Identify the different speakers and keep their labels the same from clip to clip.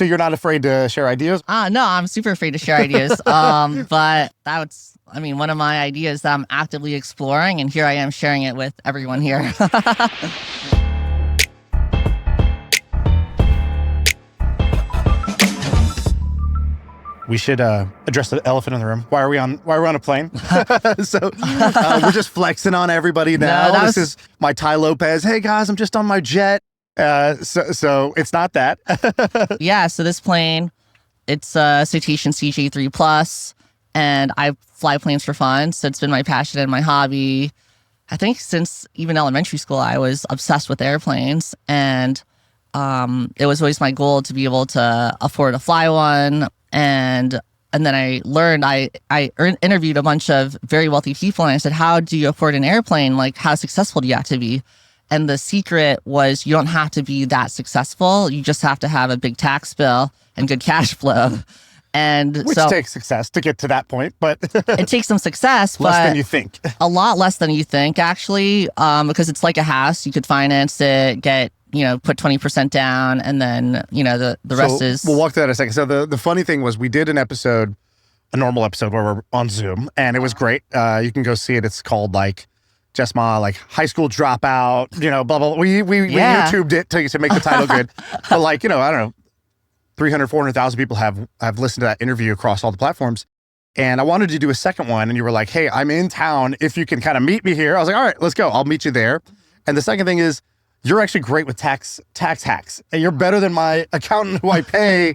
Speaker 1: So you're not afraid to share ideas?
Speaker 2: No, I'm super afraid to share ideas. But that's, one of my ideas that I'm actively exploring, and here I am sharing it with everyone here.
Speaker 1: We should address the elephant in the room. Why are we on a plane? So we're just flexing on everybody now. This is my Ty Lopez. Hey guys, I'm just on my jet. So it's not that.
Speaker 2: Yeah. So this plane, it's a Citation CJ3 Plus, and I fly planes for fun. So it's been my passion and my hobby. I think since even elementary school, I was obsessed with airplanes, and it was always my goal to be able to afford to fly one. And then I learned, I interviewed a bunch of very wealthy people, and I said, how do you afford an airplane? Like, how successful do you have to be? And the secret was, you don't have to be that successful. You just have to have a big tax bill and good cash flow. Which
Speaker 1: takes success to get to that point, but
Speaker 2: it takes some success,
Speaker 1: less than you think.
Speaker 2: A lot less than you think, actually, because it's like a house. You could finance it, put 20% down, and then, the rest is...
Speaker 1: We'll walk through that in a second. So the funny thing was, we did a normal episode where we're on Zoom, and it was great. You can go see it. It's called Jess Ma, high school dropout, blah, blah, blah. We YouTubed it to make the title good. But I don't know, 300, 400,000 people have listened to that interview across all the platforms. And I wanted to do a second one, and you were like, hey, I'm in town. If you can kind of meet me here. I was like, all right, let's go. I'll meet you there. And the second thing is, you're actually great with tax hacks, and you're better than my accountant who I pay.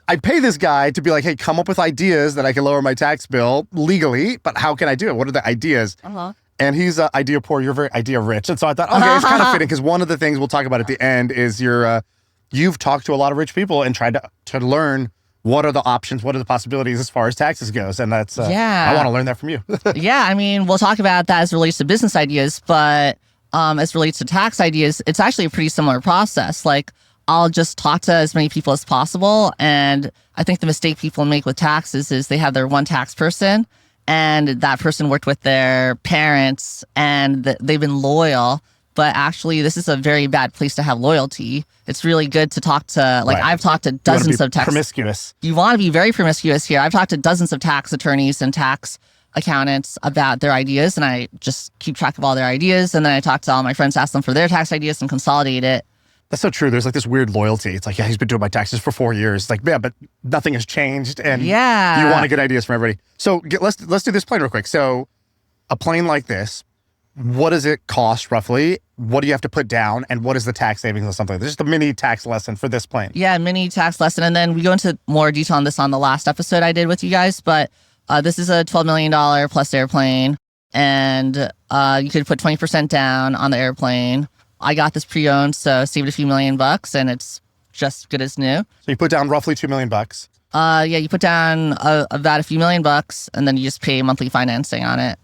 Speaker 1: I pay this guy to be like, hey, come up with ideas that I can lower my tax bill legally, but how can I do it? What are the ideas?
Speaker 2: Uh-huh.
Speaker 1: And he's idea poor, you're very idea rich. And so I thought, okay, it's kind of fitting, because one of the things we'll talk about at the end is you've talked to a lot of rich people and tried to learn what are the options, what are the possibilities as far as taxes goes. And that's, I want to learn that from you.
Speaker 2: Yeah, we'll talk about that as it relates to business ideas, but as it relates to tax ideas, it's actually a pretty similar process. I'll just talk to as many people as possible. And I think the mistake people make with taxes is they have their one tax person, and that person worked with their parents and they've been loyal. But actually, this is a very bad place to have loyalty. It's really good to talk to, right. I've talked to dozens of tax...
Speaker 1: promiscuous.
Speaker 2: You want to be very promiscuous here. I've talked to dozens of tax attorneys and tax accountants about their ideas, and I just keep track of all their ideas. And then I talk to all my friends, ask them for their tax ideas and consolidate it.
Speaker 1: That's so true. There's this weird loyalty. It's yeah, he's been doing my taxes for 4 years. Yeah, but nothing has changed, and you want to get ideas from everybody. So let's do this plane real quick. So a plane like this, what does it cost roughly? What do you have to put down? And what is the tax savings on something like this? Just a mini tax lesson for this plane.
Speaker 2: Yeah, mini tax lesson. And then we go into more detail on this on the last episode I did with you guys. But this is a $12 million plus airplane. And you could put 20% down on the airplane. I got this pre-owned, so saved a few $1,000,000, and it's just good as new.
Speaker 1: So you put down roughly $2 million.
Speaker 2: Yeah, you put down about a few $1,000,000, and then you just pay monthly financing on it.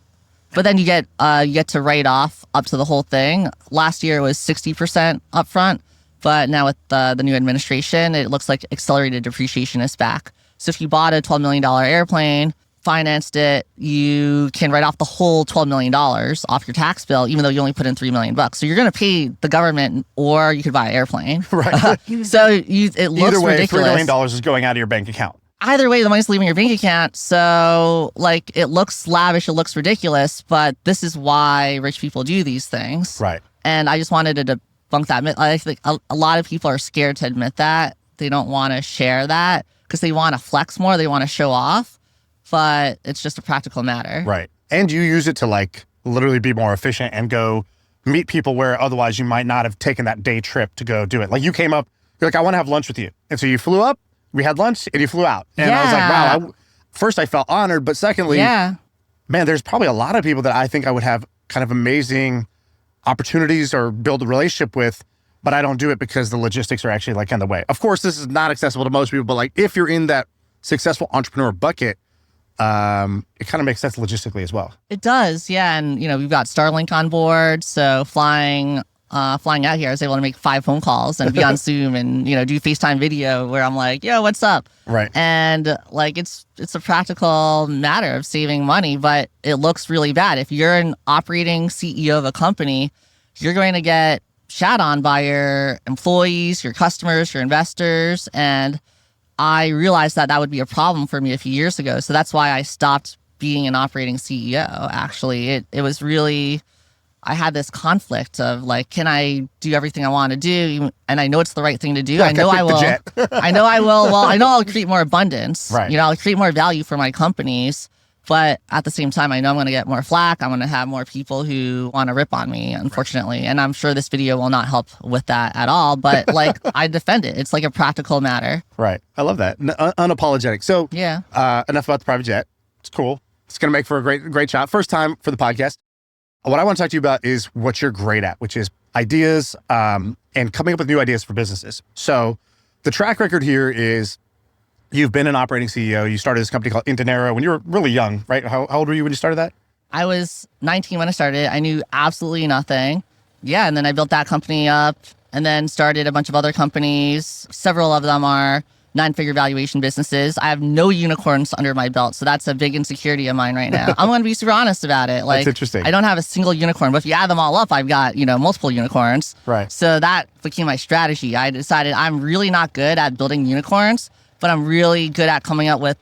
Speaker 2: But then you get to write off up to the whole thing. Last year it was 60% upfront, but now with the new administration, it looks like accelerated depreciation is back. So if you bought a $12 million airplane, financed it, you can write off the whole $12 million off your tax bill, even though you only put in $3 million. So you're going to pay the government, or you could buy an airplane.
Speaker 1: Right.
Speaker 2: So it looks
Speaker 1: either way,
Speaker 2: ridiculous.
Speaker 1: $3 million is going out of your bank account.
Speaker 2: Either way, the money's leaving your bank account. So it looks lavish, it looks ridiculous, but this is why rich people do these things.
Speaker 1: Right.
Speaker 2: And I just wanted to debunk that myth. I think a lot of people are scared to admit that. They don't want to share that because they want to flex more. They want to show off, but it's just a practical matter.
Speaker 1: Right. And you use it to literally be more efficient and go meet people where otherwise you might not have taken that day trip to go do it. You came up, you're like, I want to have lunch with you. And so you flew up, we had lunch, and you flew out. And I was like, wow. First, I felt honored, but secondly, man, there's probably a lot of people that I think I would have kind of amazing opportunities or build a relationship with, but I don't do it because the logistics are actually in the way. Of course, this is not accessible to most people, but if you're in that successful entrepreneur bucket, it kind of makes sense logistically as well.
Speaker 2: It does, yeah. And, we've got Starlink on board, so flying out here, I was able to make 5 phone calls and be on Zoom and, do FaceTime video where I'm like, yo, what's up?
Speaker 1: Right.
Speaker 2: And it's a practical matter of saving money, but it looks really bad. If you're an operating CEO of a company, you're going to get shat on by your employees, your customers, your investors. And I realized that that would be a problem for me a few years ago. So that's why I stopped being an operating CEO. Actually, it was really, I had this conflict of like, can I do everything I want to do? And I know it's the right thing to do. I know I will. I know I will. Well, I know I'll create more abundance.
Speaker 1: Right.
Speaker 2: You know, I'll create more value for my companies. But at the same time, I know I'm going to get more flack. I'm going to have more people who want to rip on me, unfortunately. And I'm sure this video will not help with that at all. But like, I defend it. It's like a practical matter.
Speaker 1: Right. I love that. Unapologetic. So
Speaker 2: Yeah.
Speaker 1: Enough about the private jet. It's cool. It's going to make for a great shot. First time for the podcast. What I want to talk to you about is what you're great at, which is ideas and coming up with new ideas for businesses. So the track record here is you've been an operating CEO. You started this company called Dinero when you were really young, right? How old were you when you started that?
Speaker 2: I was 19 when I started. I knew absolutely nothing. Yeah, and then I built that company up and then started a bunch of other companies. Several of them are 9-figure valuation businesses. I have no unicorns under my belt, so that's a big insecurity of mine right now. I'm going to be super honest about it. Like,
Speaker 1: that's interesting.
Speaker 2: I don't have a single unicorn, but if you add them all up, I've got, multiple unicorns.
Speaker 1: Right.
Speaker 2: So that became my strategy. I decided I'm really not good at building unicorns, but I'm really good at coming up with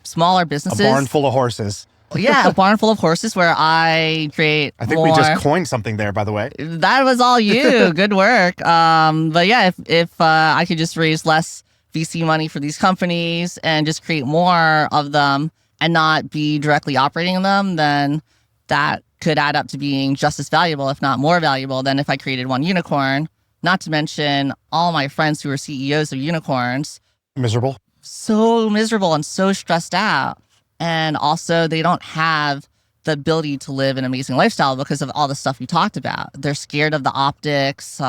Speaker 2: smaller businesses.
Speaker 1: A barn full of horses.
Speaker 2: Yeah, a barn full of horses where I create
Speaker 1: I think we just coined something there, by the way.
Speaker 2: That was all you. Good work. But yeah, if I could just raise less VC money for these companies and just create more of them and not be directly operating them, then that could add up to being just as valuable, if not more valuable, than if I created one unicorn. Not to mention all my friends who are CEOs of unicorns.
Speaker 1: Miserable.
Speaker 2: So miserable and so stressed out. And also they don't have the ability to live an amazing lifestyle because of all the stuff we talked about. They're scared of the optics,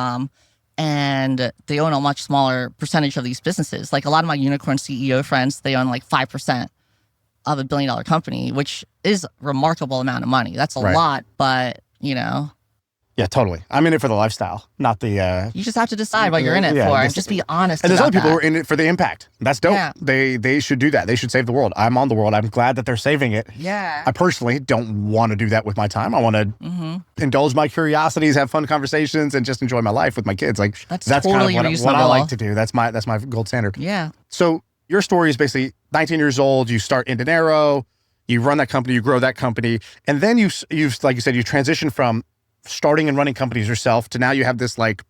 Speaker 2: and they own a much smaller percentage of these businesses. Like a lot of my unicorn CEO friends, they own like 5% of $1 billion company, which is a remarkable amount of money. That's a lot, but
Speaker 1: Yeah, totally. I'm in it for the lifestyle, not the...
Speaker 2: You just have to decide what you're in it for and just be honest
Speaker 1: And there's
Speaker 2: about
Speaker 1: other people
Speaker 2: that.
Speaker 1: who are in it for the impact. That's dope.
Speaker 2: Yeah.
Speaker 1: They should do that. They should save the world. I'm on the world. I'm glad that they're saving it.
Speaker 2: Yeah.
Speaker 1: I personally don't want to do that with my time. I want to indulge my curiosities, have fun conversations, and just enjoy my life with my kids. Like
Speaker 2: That's
Speaker 1: kind
Speaker 2: totally
Speaker 1: of what I
Speaker 2: reasonable.
Speaker 1: like to do. That's my gold standard.
Speaker 2: Yeah.
Speaker 1: So your story is basically 19 years old. You start Dinero, you run that company, you grow that company, and then you've like you said, you transition from starting and running companies yourself to now you have this like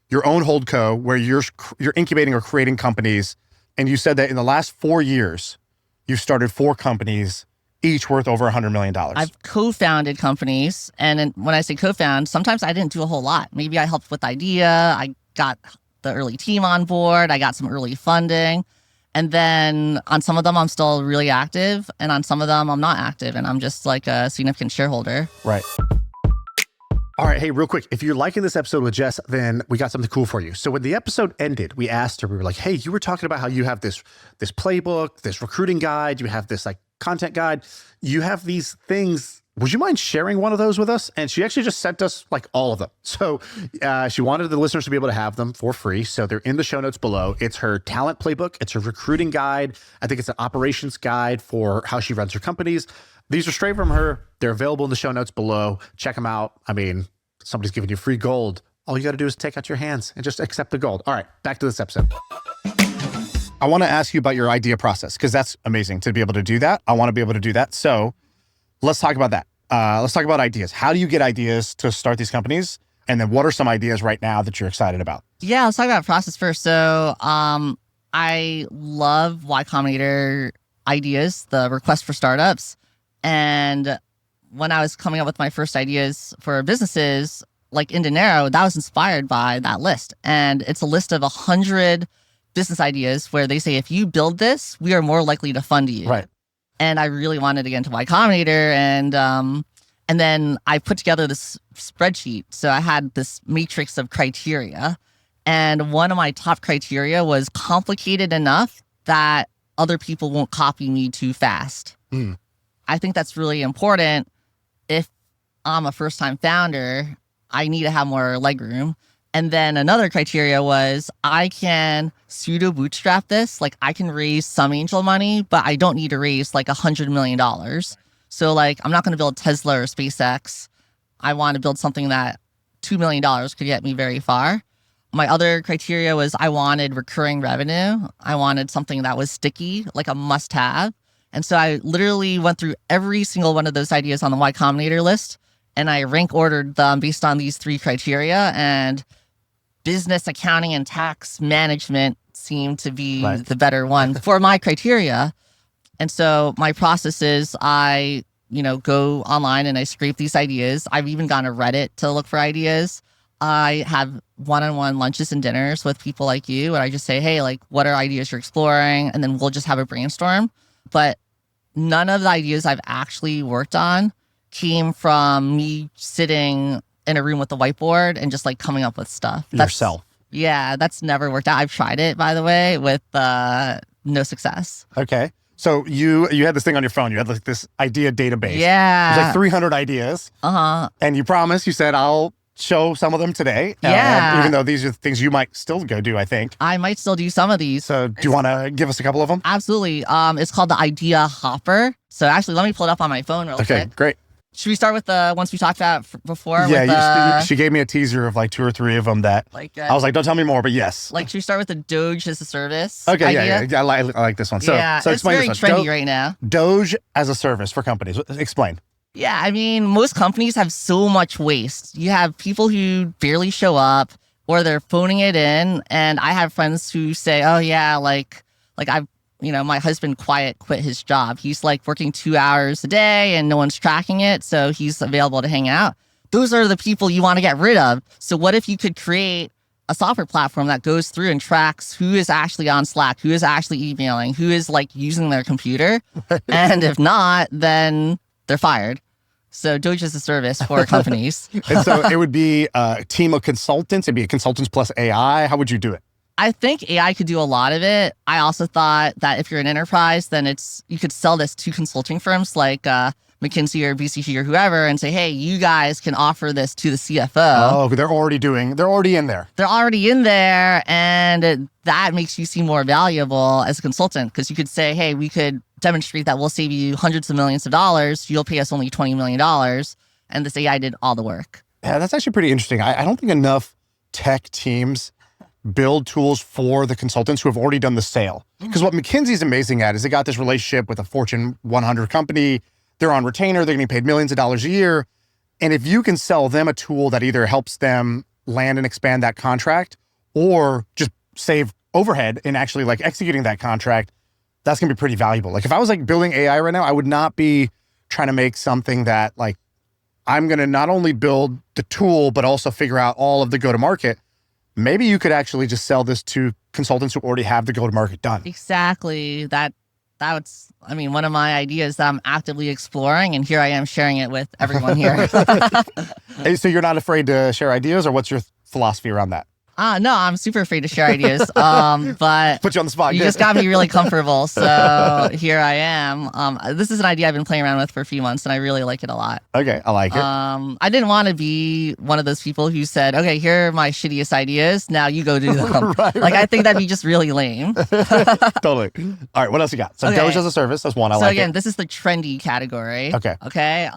Speaker 1: your own holdco where you're incubating or creating companies. And you said that in the last 4 years, you've started 4 companies, each worth over $100 million.
Speaker 2: I've co-founded companies. And then when I say co-found, sometimes I didn't do a whole lot. Maybe I helped with the idea. I got the early team on board. I got some early funding. And then on some of them, I'm still really active. And on some of them, I'm not active. And I'm just like a significant shareholder.
Speaker 1: Right. All right. Hey, real quick, if you're liking this episode with Jess, then we got something cool for you. So when the episode ended, we asked her, we were like, hey, you were talking about how you have this playbook, this recruiting guide, you have this like content guide, you have these things. Would you mind sharing one of those with us? And she actually just sent us like all of them. So she wanted the listeners to be able to have them for free. So they're in the show notes below. It's her talent playbook. It's her recruiting guide. I think it's an operations guide for how she runs her companies. These are straight from her. They're available in the show notes below. Check them out. I mean, somebody's giving you free gold. All you got to do is take out your hands and just accept the gold. All right, back to this episode. I want to ask you about your idea process because that's amazing to be able to do that. I want to be able to do that. So let's talk about that. Let's talk about ideas. How do you get ideas to start these companies? And then what are some ideas right now that you're excited about?
Speaker 2: Yeah, let's talk about process first. So I love Y Combinator ideas, the request for startups. And when I was coming up with my first ideas for businesses, like Dinero, that was inspired by that list. And it's a list of 100 business ideas where they say, if you build this, we are more likely to fund you.
Speaker 1: Right.
Speaker 2: And I really wanted to get into Y Combinator. And then I put together this spreadsheet. So I had this matrix of criteria. And one of my top criteria was complicated enough that other people won't copy me too fast. I think that's really important. If I'm a first-time founder, I need to have more legroom. And then another criteria was I can pseudo bootstrap this. Like I can raise some angel money, but I don't need to raise like $100 million. So like, I'm not going to build Tesla or SpaceX. I want to build something that $2 million could get me very far. My other criteria was I wanted recurring revenue. I wanted something that was sticky, like a must have. And so I literally went through every single one of those ideas on the Y Combinator list, and I rank ordered them based on these 3 criteria. And business, accounting, and tax management seemed to be the better one for my criteria. And so my process is I, go online and I scrape these ideas. I've even gone to Reddit to look for ideas. I have one-on-one lunches and dinners with people like you, and I just say, hey, like, what are ideas you're exploring? And then we'll just have a brainstorm. But none of the ideas I've actually worked on came from me sitting in a room with a whiteboard and just like coming up with stuff.
Speaker 1: Yourself.
Speaker 2: Yeah, that's never worked out. I've tried it, by the way, with no success.
Speaker 1: Okay. So you had this thing on your phone. You had like this idea database.
Speaker 2: Yeah.
Speaker 1: There's like 300 ideas.
Speaker 2: Uh-huh.
Speaker 1: And you said, I'll show some of them today.
Speaker 2: Yeah.
Speaker 1: Even though these are things you might still go do, I think.
Speaker 2: I might still do some of these.
Speaker 1: So do you want to give us a couple of them?
Speaker 2: Absolutely. It's called the Idea Hopper. So actually, let me pull it up on my phone real quick.
Speaker 1: Okay, great.
Speaker 2: Should we start with the ones we talked about before?
Speaker 1: Yeah, she gave me a teaser of like 2 or 3 of them that I was like, don't tell me more, but yes.
Speaker 2: Like, should we start with the DOGE as a service?
Speaker 1: Okay,
Speaker 2: idea?
Speaker 1: yeah. I like this one. So
Speaker 2: it's
Speaker 1: explain
Speaker 2: very
Speaker 1: this one.
Speaker 2: trendy right now.
Speaker 1: DOGE as a service for companies. Explain.
Speaker 2: Yeah, I mean, most companies have so much waste. You have people who barely show up or they're phoning it in. And I have friends who say, oh, yeah, like I've, my husband quit his job. He's like working 2 hours a day and no one's tracking it. So he's available to hang out. Those are the people you want to get rid of. So what if you could create a software platform that goes through and tracks who is actually on Slack, who is actually emailing, who is like using their computer. And if not, then they're fired. So DOGE is a service for companies.
Speaker 1: And so it would be a team of consultants. It'd be a consultants plus AI. How would you do it?
Speaker 2: I think AI could do a lot of it. I also thought that if you're an enterprise, then you could sell this to consulting firms like McKinsey or BCG or whoever and say, hey, you guys can offer this to the CFO.
Speaker 1: Oh, they're already in there.
Speaker 2: They're already in there. And that makes you seem more valuable as a consultant because you could say, hey, we could demonstrate that we'll save you hundreds of millions of dollars. You'll pay us only $20 million. And this AI did all the work.
Speaker 1: Yeah, that's actually pretty interesting. I don't think enough tech teams build tools for the consultants who have already done the sale. Because what McKinsey's amazing at is they got this relationship with a Fortune 100 company. They're on retainer. They're getting paid millions of dollars a year. And if you can sell them a tool that either helps them land and expand that contract or just save overhead in actually like executing that contract, that's going to be pretty valuable. Like if I was like building AI right now, I would not be trying to make something that like, I'm going to not only build the tool, but also figure out all of the go-to-market. Maybe you could actually just sell this to consultants who already have the go-to-market done.
Speaker 2: Exactly. That's one of my ideas that I'm actively exploring, and here I am sharing it with everyone here.
Speaker 1: Hey, so you're not afraid to share ideas, or what's your philosophy around that?
Speaker 2: No, I'm super afraid to share ideas. But
Speaker 1: put you on the spot.
Speaker 2: You just got me really comfortable. So here I am. This is an idea I've been playing around with for a few months and I really like it a lot.
Speaker 1: Okay, I like it.
Speaker 2: I didn't want to be one of those people who said, okay, here are my shittiest ideas. Now you go do them. Right. I think that'd be just really lame.
Speaker 1: Totally. All right, what else you got? So DOGE as a service, that's one I like.
Speaker 2: So again, this is the trendy category.
Speaker 1: Okay.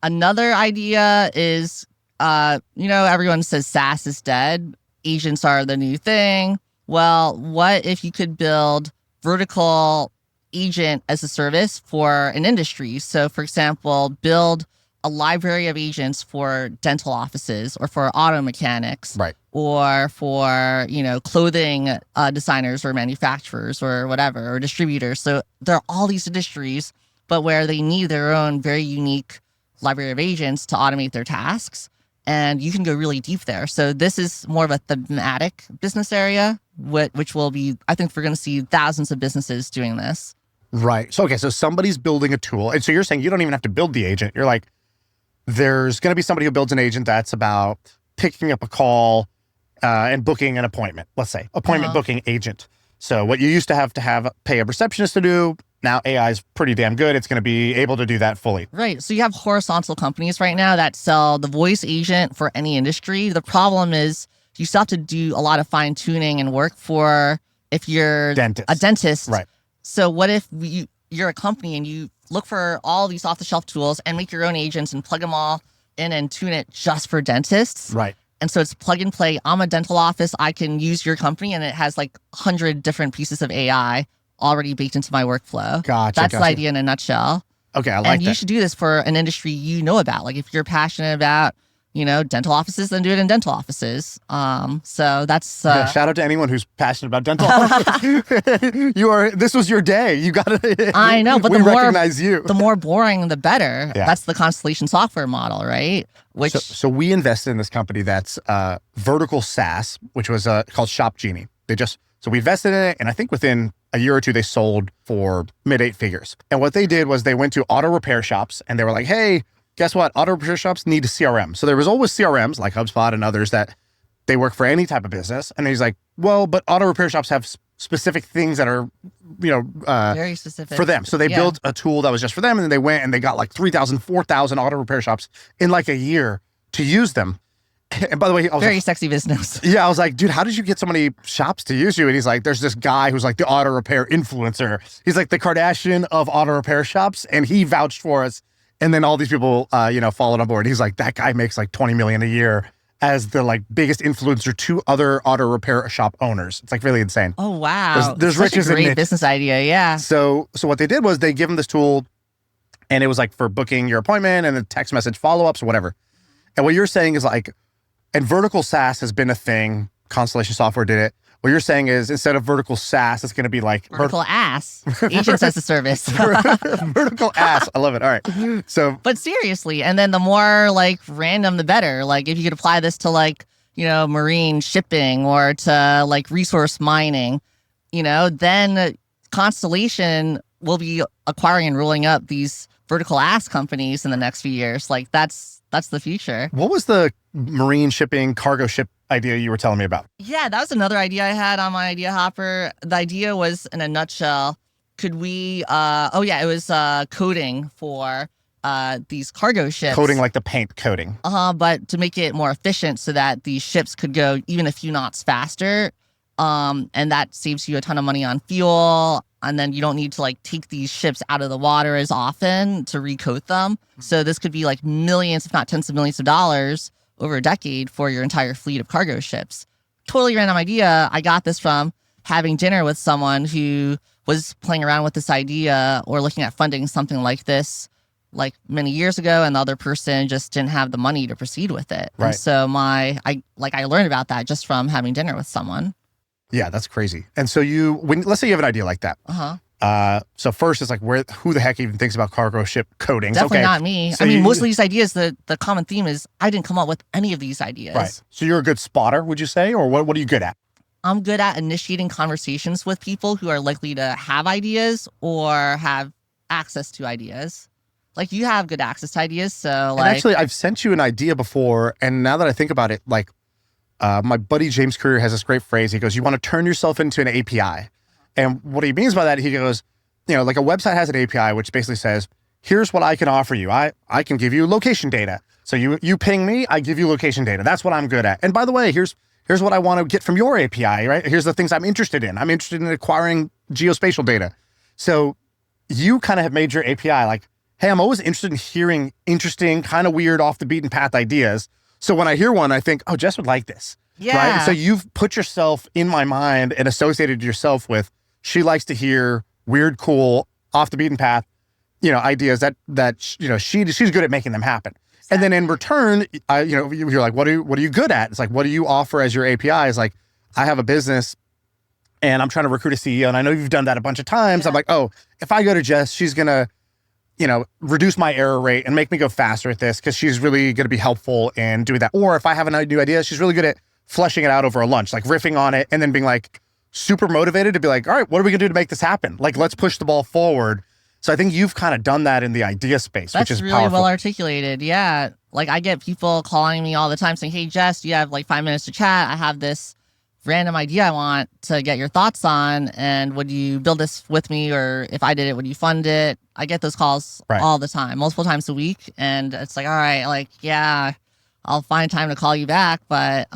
Speaker 2: Another idea is everyone says SaaS is dead. Agents are the new thing. Well, what if you could build vertical agent as a service for an industry? So, for example, build a library of agents for dental offices or for auto mechanics,
Speaker 1: right?
Speaker 2: Or for, clothing designers or manufacturers or whatever, or distributors. So there are all these industries, but where they need their own very unique library of agents to automate their tasks. And you can go really deep there. So this is more of a thematic business area, which will be, I think we're going to see thousands of businesses doing this.
Speaker 1: Right. So, so somebody's building a tool. And so you're saying you don't even have to build the agent. You're like, there's going to be somebody who builds an agent that's about picking up a call and booking an appointment, let's say, appointment booking agent. So what you used to have pay a receptionist to do, now AI is pretty damn good. It's going to be able to do that fully.
Speaker 2: Right. So you have horizontal companies right now that sell the voice agent for any industry. The problem is you still have to do a lot of fine tuning and work for if you're a dentist.
Speaker 1: Right.
Speaker 2: So what if you're a company and you look for all these off-the-shelf tools and make your own agents and plug them all in and tune it just for dentists?
Speaker 1: Right.
Speaker 2: And so it's plug and play. I'm a dental office. I can use your company, and it has like 100 different pieces of AI already baked into my workflow. That's the idea in a nutshell.
Speaker 1: Okay, I like
Speaker 2: and
Speaker 1: that.
Speaker 2: You should do this for an industry you know about. Like if you're passionate about, dental offices, then do it in dental offices. So that's
Speaker 1: shout out to anyone who's passionate about dental offices. This was your day. You got it.
Speaker 2: I know, but
Speaker 1: we recognize you.
Speaker 2: The more boring, the better.
Speaker 1: Yeah.
Speaker 2: That's the Constellation software model, right?
Speaker 1: So we invested in this company that's vertical SaaS, which was called Shop Genie. So we invested in it, and I think within a year or two, they sold for mid 8 figures. And what they did was they went to auto repair shops, and they were like, hey, guess what? Auto repair shops need a CRM. So there was always CRMs like HubSpot and others that they work for any type of business. And he's like, well, but auto repair shops have specific things that are,
Speaker 2: very specific
Speaker 1: for them. So they built a tool that was just for them. And then they went and they got like 3,000, 4,000 auto repair shops in like a year to use them. And by the way, I was
Speaker 2: very sexy business.
Speaker 1: Yeah, I was like, dude, how did you get so many shops to use you? And he's like, there's this guy who's like the auto repair influencer. He's like the Kardashian of auto repair shops, and he vouched for us. And then all these people, followed on board. He's like, that guy makes like 20 million a year as the like biggest influencer to other auto repair shop owners. It's like really insane.
Speaker 2: Oh wow,
Speaker 1: there's riches in it.
Speaker 2: Great business idea, yeah.
Speaker 1: So what they did was they give him this tool, and it was like for booking your appointment and the text message follow-ups or whatever. And what you're saying is like, and vertical SaaS has been a thing. Constellation Software did it. What you're saying is instead of vertical SaaS, it's going to be like
Speaker 2: vertical ass. Agents as a service.
Speaker 1: Vertical ass. I love it. All right. So,
Speaker 2: but seriously, and then the more like random, the better. Like if you could apply this to like, marine shipping or to like resource mining, then Constellation will be acquiring and rolling up these vertical ass companies in the next few years. Like that's the future.
Speaker 1: What was the marine shipping cargo ship idea you were telling me about?
Speaker 2: Yeah, that was another idea I had on my idea hopper. The idea was, in a nutshell, could we, it was coding for these cargo ships.
Speaker 1: Coding like the paint coating.
Speaker 2: But to make it more efficient so that these ships could go even a few knots faster. And that saves you a ton of money on fuel. And then you don't need to like take these ships out of the water as often to recoat them. So this could be like millions, if not tens of millions of dollars over a decade for your entire fleet of cargo ships. Totally random idea. I got this from having dinner with someone who was playing around with this idea or looking at funding something like this like many years ago, and the other person just didn't have the money to proceed with it.
Speaker 1: Right.
Speaker 2: And so I learned about that just from having dinner with someone.
Speaker 1: Yeah, that's crazy. And so let's say you have an idea like that. So first it's like, who the heck even thinks about cargo ship coding?
Speaker 2: Definitely not me. So most of these ideas, the common theme is I didn't come up with any of these ideas.
Speaker 1: Right. So you're a good spotter, would you say? Or what are you good at?
Speaker 2: I'm good at initiating conversations with people who are likely to have ideas or have access to ideas. Like you have good access to ideas. So
Speaker 1: and actually, I've sent you an idea before. And now that I think about it, like, my buddy James Courier has this great phrase. He goes, you want to turn yourself into an API. And what he means by that, he goes, like a website has an API, which basically says, here's what I can offer you. I can give you location data. So you ping me, I give you location data. That's what I'm good at. And by the way, here's what I want to get from your API, right? Here's the things I'm interested in. I'm interested in acquiring geospatial data. So you kind of have made your API like, hey, I'm always interested in hearing interesting, kind of weird, off the beaten path ideas. So when I hear one, I think, oh, Jess would like this.
Speaker 2: Yeah.
Speaker 1: Right? So you've put yourself in my mind and associated yourself with, she likes to hear weird, cool, off the beaten path, ideas that she's good at making them happen. Exactly. And then in return, you're like, what are you good at? It's like, what do you offer as your API? It's like, I have a business and I'm trying to recruit a CEO. And I know you've done that a bunch of times. Yeah. I'm like, oh, if I go to Jess, she's going to, reduce my error rate and make me go faster at this because she's really going to be helpful in doing that. Or if I have a new idea, she's really good at fleshing it out over a lunch, like riffing on it and then being like super motivated to be like, all right, what are we going to do to make this happen? Like, let's push the ball forward. So I think you've kind of done that in the idea space, which is
Speaker 2: really
Speaker 1: powerful.
Speaker 2: Well articulated. Yeah. Like I get people calling me all the time saying, hey, Jess, do you have like 5 minutes to chat? I have this random idea I want to get your thoughts on. And would you build this with me? Or if I did it, would you fund it? I get those calls all the time, multiple times a week. And it's like, all right, like, yeah, I'll find time to call you back. But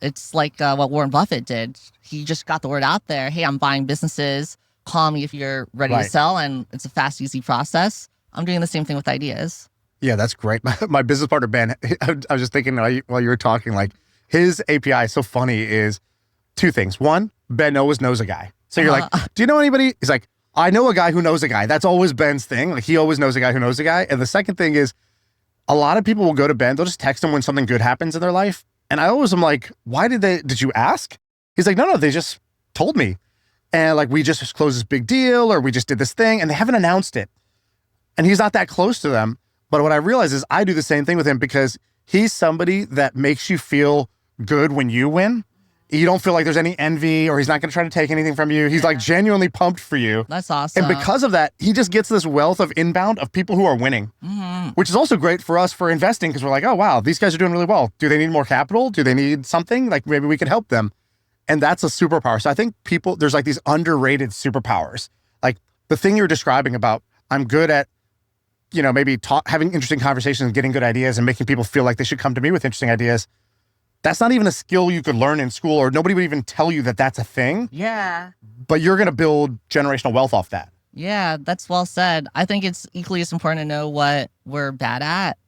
Speaker 2: it's like what Warren Buffett did. He just got the word out there. Hey, I'm buying businesses. Call me if you're ready to sell. And it's a fast, easy process. I'm doing the same thing with ideas.
Speaker 1: Yeah, that's great. My business partner, Ben, I was just thinking while you were talking, like, his API is so funny is two things. One, Ben always knows a guy. So you're like, do you know anybody? He's like, I know a guy who knows a guy. That's always Ben's thing. Like he always knows a guy who knows a guy. And the second thing is a lot of people will go to Ben. They'll just text him when something good happens in their life. And I always am like, did you ask? He's like, no, they just told me. And like, we just closed this big deal or we just did this thing and they haven't announced it. And he's not that close to them. But what I realize is I do the same thing with him because he's somebody that makes you feel good when you win. You don't feel like there's any envy or he's not going to try to take anything from you. He's like genuinely pumped for you.
Speaker 2: That's awesome.
Speaker 1: And because of that, he just gets this wealth of inbound of people who are winning, which is also great for us for investing because we're like, oh, wow, these guys are doing really well. Do they need more capital? Do they need something? Like maybe we could help them. And that's a superpower. So I think there's like these underrated superpowers. Like the thing you're describing about I'm good at, maybe having interesting conversations and getting good ideas and making people feel like they should come to me with interesting ideas. That's not even a skill you could learn in school or nobody would even tell you that that's a thing.
Speaker 2: Yeah.
Speaker 1: But you're going to build generational wealth off that.
Speaker 2: Yeah, that's well said. I think it's equally as important to know what we're bad at.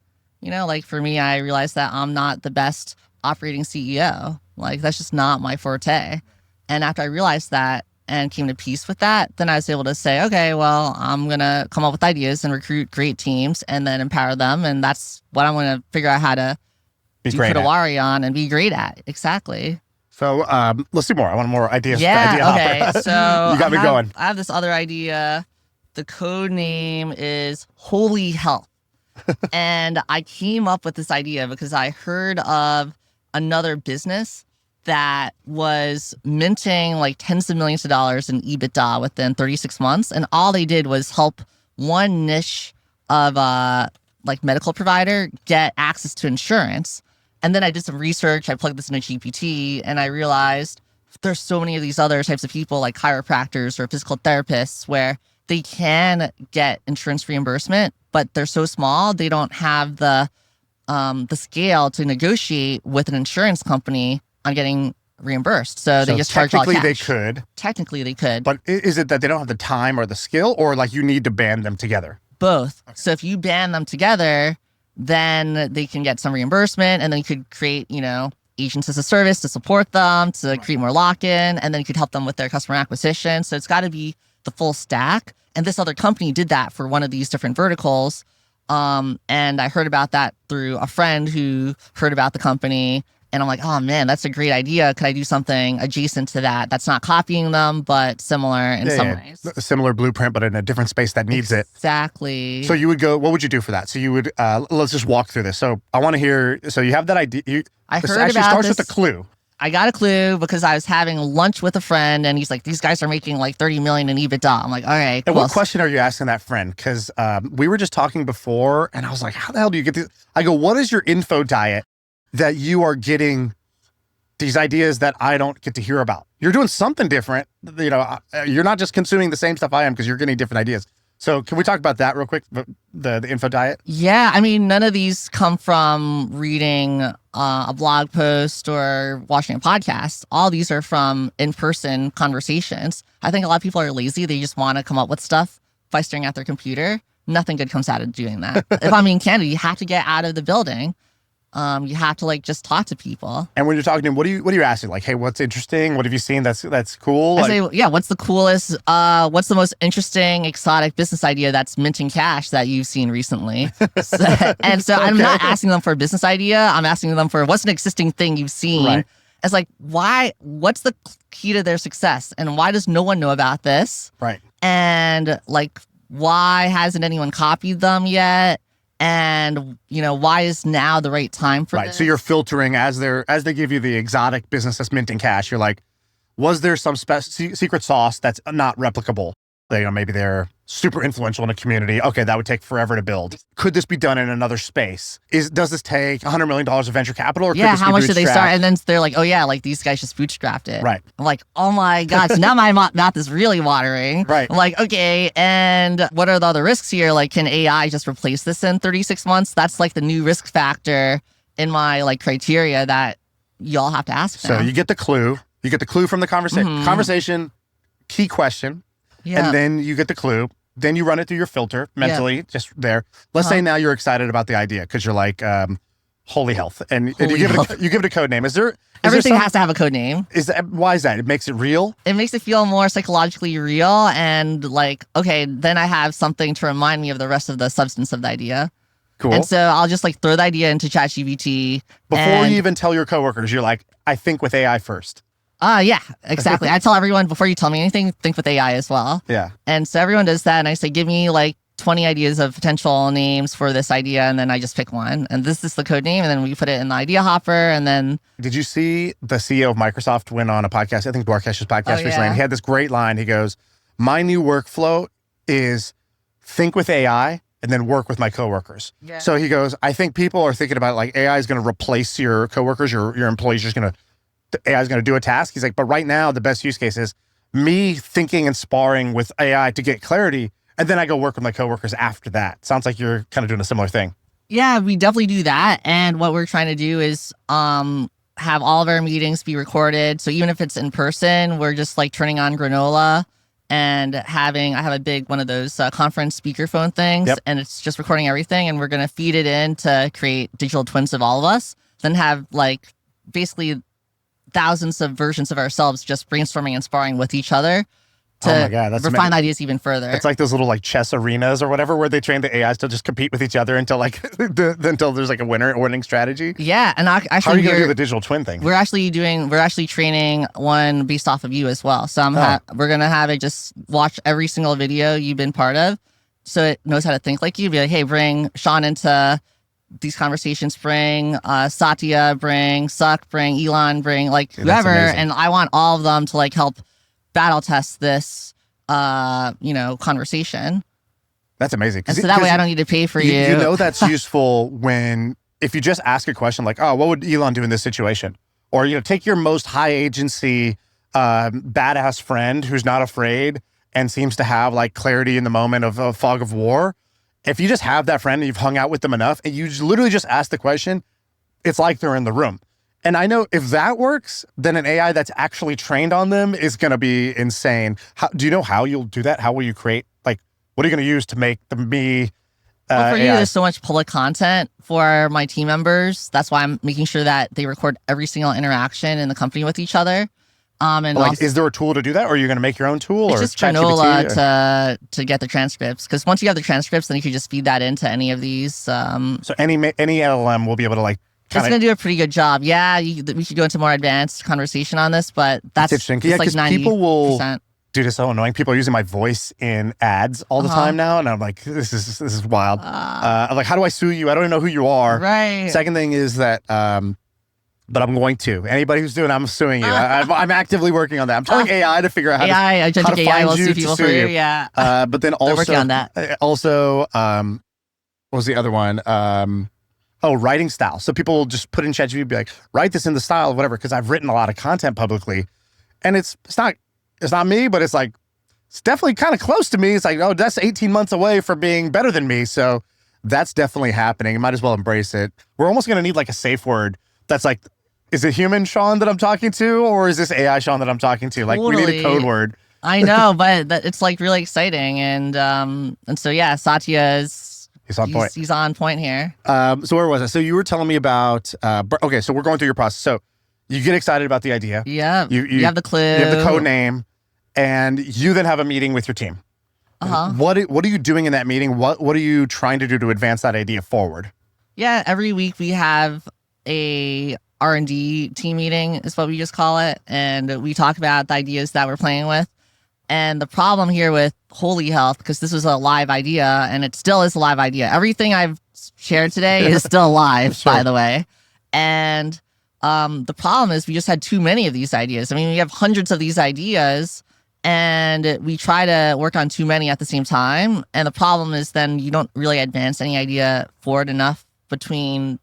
Speaker 2: Like for me, I realized that I'm not the best operating CEO. Like that's just not my forte. And after I realized that and came to peace with that, then I was able to say, okay, well, I'm going to come up with ideas and recruit great teams and then empower them. And that's what I'm going to figure out how to put Arie on and be great at. Exactly.
Speaker 1: So let's do more. I want more ideas.
Speaker 2: Yeah. Okay. So
Speaker 1: you got me going.
Speaker 2: I have this other idea. The code name is Holy Health. And I came up with this idea because I heard of another business that was minting like tens of millions of dollars in EBITDA within 36 months. And all they did was help one niche of like medical provider get access to insurance. And then I did some research. I plugged this into GPT and I realized there's so many of these other types of people like chiropractors or physical therapists where they can get insurance reimbursement, but they're so small, they don't have the scale to negotiate with an insurance company on getting reimbursed. So they just charge all cash. Technically they could.
Speaker 1: But is it that they don't have the time or the skill or like you need to band them together?
Speaker 2: Both. Okay. So if you band them together, then they can get some reimbursement and then you could create, agents as a service to support them, to create more lock-in, and then you could help them with their customer acquisition. So it's got to be the full stack. And this other company did that for one of these different verticals. And I heard about that through a friend who heard about the company. And I'm like, oh man, that's a great idea. Could I do something adjacent to that? That's not copying them, but similar in some ways.
Speaker 1: A similar blueprint, but in a different space that needs it.
Speaker 2: Exactly.
Speaker 1: So you would go, what would you do for that? So you would, let's just walk through this. So I want to hear, so you have that idea.
Speaker 2: I heard
Speaker 1: actually
Speaker 2: about
Speaker 1: starts
Speaker 2: this,
Speaker 1: with a clue.
Speaker 2: I got a clue because I was having lunch with a friend and he's like, these guys are making like 30 million in EBITDA. I'm like, all right.
Speaker 1: And what question are you asking that friend? Because we were just talking before and I was like, how the hell do you get this? I go, what is your info diet that you are getting these ideas that I don't get to hear about? You're doing something different. You're not just consuming the same stuff I am because you're getting different ideas. So can we talk about that real quick, the info diet?
Speaker 2: Yeah, I mean, none of these come from reading a blog post or watching a podcast. All these are from in-person conversations. I think a lot of people are lazy. They just want to come up with stuff by staring at their computer. Nothing good comes out of doing that. If I'm being candid, you have to get out of the building. You have to just talk to people.
Speaker 1: And when you're talking to them, what are you asking? Like, hey, what's interesting? What have you seen that's cool?
Speaker 2: I say, yeah, what's the coolest, what's the most interesting, exotic business idea that's minting cash that you've seen recently? So I'm not asking them for a business idea. I'm asking them for what's an existing thing you've seen. Right. It's like, what's the key to their success? And why does no one know about this?
Speaker 1: Right.
Speaker 2: And why hasn't anyone copied them yet? And, why is now the right time for this?
Speaker 1: So you're filtering as they give you the exotic business that's minting cash. You're like, was there some secret sauce that's not replicable? Maybe they're super influential in a community. Okay, that would take forever to build. Could this be done in another space? Does this take $100 million of venture capital? Or could this
Speaker 2: how
Speaker 1: be
Speaker 2: much did they start?
Speaker 1: bootstrapped?
Speaker 2: And then they're like, oh yeah, these guys just bootstrapped it.
Speaker 1: Right.
Speaker 2: I'm like, oh my God. So now my mouth is really watering.
Speaker 1: Right.
Speaker 2: I'm like, okay. And what are the other risks here? Can AI just replace this in 36 months? That's the new risk factor in my criteria that y'all have to ask now.
Speaker 1: So you get the clue. You get the clue from the conversation.
Speaker 2: Mm-hmm.
Speaker 1: Conversation, key question.
Speaker 2: Yeah.
Speaker 1: And then you get the clue. Then you run it through your filter mentally, just there. Let's say now you're excited about the idea because you're like, Holy health. And
Speaker 2: Holy
Speaker 1: you give
Speaker 2: health.
Speaker 1: it a code name. Is there
Speaker 2: Everything has to have a code name.
Speaker 1: why is that? It makes it real?
Speaker 2: It makes it feel more psychologically real and like, okay, then I have something to remind me of the rest of the substance of the idea.
Speaker 1: Cool.
Speaker 2: And so I'll just like throw the idea into ChatGPT.
Speaker 1: Before you even tell your coworkers, you're like, I think with AI first.
Speaker 2: Yeah, exactly. I tell everyone, before you tell me anything, think with AI as well.
Speaker 1: Yeah.
Speaker 2: And so everyone does that. And I say, give me like 20 ideas of potential names for this idea. And then I just pick one. And this is the code name. And then we put it in the idea hopper. And then.
Speaker 1: Did you see the CEO of Microsoft went on a podcast? I think Dwarkesh's podcast recently. And he had this great line. He goes, my new workflow is think with AI and then work with my coworkers. Yeah. So he goes, I think people are thinking about like AI is going to replace your coworkers, your employees. AI is going to do a task. He's like, but right now the best use case is me thinking and sparring with AI to get clarity. And then I go work with my coworkers after that. Sounds like you're kind of doing a similar thing.
Speaker 2: Yeah, we definitely do that. And what we're trying to do is have all of our meetings be recorded. So even if it's in person, we're just like turning on granola and I have a big one of those conference speakerphone things. Yep. And it's just recording everything. And we're going to feed it in to create digital twins of all of us. Then have like basically thousands of versions of ourselves just brainstorming and sparring with each other to refine ideas even further.
Speaker 1: It's like those little like chess arenas or whatever where they train the AIs to just compete with each other until like until there's like a winning strategy.
Speaker 2: Yeah, and actually,
Speaker 1: how are you going to do the digital twin thing?
Speaker 2: We're actually training one based off of you as well. So we're gonna have it just watch every single video you've been part of, so it knows how to think like you. Be like, hey, bring Shaan into these conversations, bring Satya, bring Suk, bring Elon, bring like whoever, and I want all of them to like help battle test this conversation.
Speaker 1: That's amazing.
Speaker 2: And so that way I don't need to pay for you.
Speaker 1: You know that's useful if you just ask a question like, oh, what would Elon do in this situation? Or, take your most high agency badass friend who's not afraid and seems to have like clarity in the moment of a fog of war. If you just have that friend and you've hung out with them enough and you literally just ask the question, it's like they're in the room. And I know if that works, then an AI that's actually trained on them is going to be insane. Do you know how you'll do that? How will you create, like, what are you going to use to make them be
Speaker 2: Well, for
Speaker 1: AI?
Speaker 2: you, there's so much public content for my team members. That's why I'm making sure that they record every single interaction in the company with each other. And
Speaker 1: like, is there a tool to do that? Or are you going to make your own tool?
Speaker 2: It's
Speaker 1: or
Speaker 2: just granola to get the transcripts. Because once you have the transcripts, then you can just feed that into any of these.
Speaker 1: So any LLM will be able to like,
Speaker 2: it's going to do a pretty good job. Yeah, we should go into more advanced conversation on this, but that's
Speaker 1: interesting. Yeah,
Speaker 2: like 90%.
Speaker 1: People will, dude, it's so annoying. People are using my voice in ads all the time now, and I'm like, this is wild. I'm like, how do I sue you? I don't even know who you are.
Speaker 2: Right.
Speaker 1: Second thing is that, but I'm going to. Anybody who's doing it, I'm suing you. I'm actively working on that. I'm telling AI to figure out how to find
Speaker 2: will
Speaker 1: you
Speaker 2: sue
Speaker 1: to
Speaker 2: people
Speaker 1: sue
Speaker 2: for
Speaker 1: you.
Speaker 2: Yeah.
Speaker 1: But then also,
Speaker 2: working on that.
Speaker 1: Also, what was the other one? Writing style. So people will just put in ChatGPT and be like, write this in the style of whatever, because I've written a lot of content publicly. And it's not me, but it's like, it's definitely kind of close to me. It's like, oh, that's 18 months away from being better than me. So that's definitely happening. You might as well embrace it. We're almost going to need like a safe word that's like, is it human Shaan that I'm talking to? Or is this AI Shaan that I'm talking to? Like, we need a code word.
Speaker 2: I know, but it's like really exciting. And so, yeah, Satya
Speaker 1: He's on point.
Speaker 2: He's on point here.
Speaker 1: So where was I? So you were telling me about, okay, so we're going through your process. So you get excited about the idea.
Speaker 2: Yeah. You have the clue.
Speaker 1: You have the code name. And you then have a meeting with your team. What are you doing in that meeting? What are you trying to do to advance that idea forward?
Speaker 2: Yeah, every week we have a R&D team meeting is what we just call it. And we talk about the ideas that we're playing with. And the problem here with Holy Health, because this was a live idea and it still is a live idea. Everything I've shared today is still live, by the way. And the problem is we just had too many of these ideas. I mean, we have hundreds of these ideas and we try to work on too many at the same time. And the problem is then you don't really advance any idea forward enough between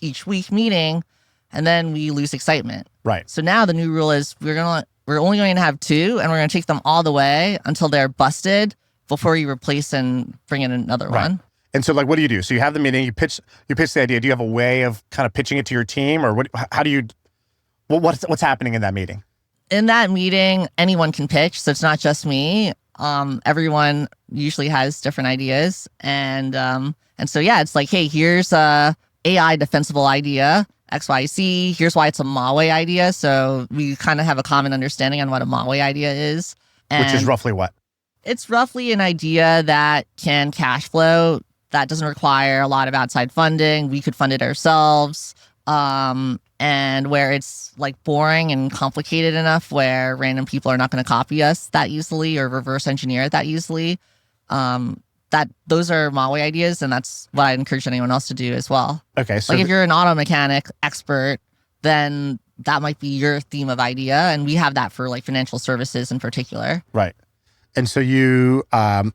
Speaker 2: each week meeting, and then we lose excitement.
Speaker 1: Right.
Speaker 2: So now the new rule is we're only going to have two, and we're going to take them all the way until they're busted before you replace and bring in another one.
Speaker 1: And so, like, what do you do? So you have the meeting, you pitch the idea. Do you have a way of kind of pitching it to your team, or what's happening in that meeting?
Speaker 2: In that meeting, anyone can pitch, so it's not just me. Everyone usually has different ideas, and so yeah, it's like, hey, here's a AI defensible idea, XYZ. Here's why it's a Maui idea. So we kind of have a common understanding on what a Maui idea is.
Speaker 1: Which is roughly what?
Speaker 2: It's roughly an idea that can cash flow, that doesn't require a lot of outside funding. We could fund it ourselves. And where it's like boring and complicated enough where random people are not going to copy us that easily or reverse engineer it that easily. Those are Maui ideas, and that's what I'd encourage anyone else to do as well.
Speaker 1: Okay. So
Speaker 2: like if you're an auto mechanic expert, then that might be your theme of idea. And we have that for like financial services in particular.
Speaker 1: Right. And so you, where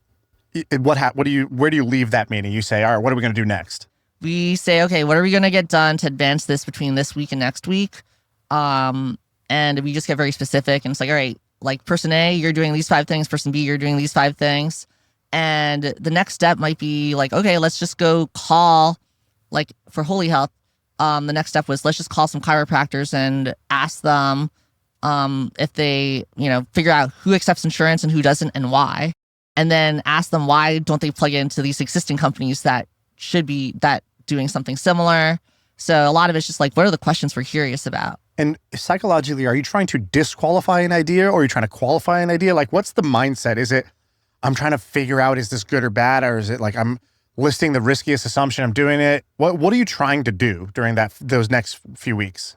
Speaker 1: do you leave that meeting? You say, all right, what are we going to do next?
Speaker 2: We say, okay, what are we going to get done to advance this between this week and next week? And we just get very specific. And it's like, all right, like person A, you're doing these 5 things. Person B, you're doing these 5 things. And the next step might be like, okay, let's just go call, like for Holy Health. The next step was let's just call some chiropractors and ask them if they, figure out who accepts insurance and who doesn't and why. And then ask them why don't they plug into these existing companies that should be doing something similar. So a lot of it's just like, what are the questions we're curious about?
Speaker 1: And psychologically, are you trying to disqualify an idea or are you trying to qualify an idea? Like, what's the mindset? Is it, I'm trying to figure out, is this good or bad? Or is it like, I'm listing the riskiest assumption, I'm doing it? What are you trying to do during those next few weeks?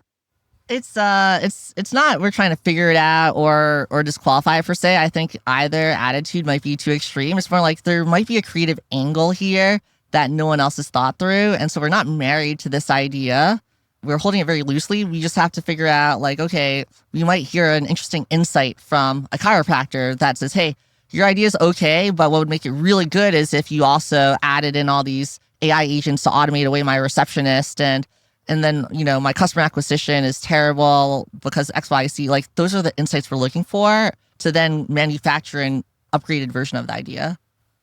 Speaker 2: It's not we're trying to figure it out or disqualify it per se. I think either attitude might be too extreme. It's more like there might be a creative angle here that no one else has thought through. And so we're not married to this idea. We're holding it very loosely. We just have to figure out like, okay, we might hear an interesting insight from a chiropractor that says, hey, your idea is okay, but what would make it really good is if you also added in all these AI agents to automate away my receptionist and then, my customer acquisition is terrible because XYZ. Like those are the insights we're looking for to then manufacture an upgraded version of the idea.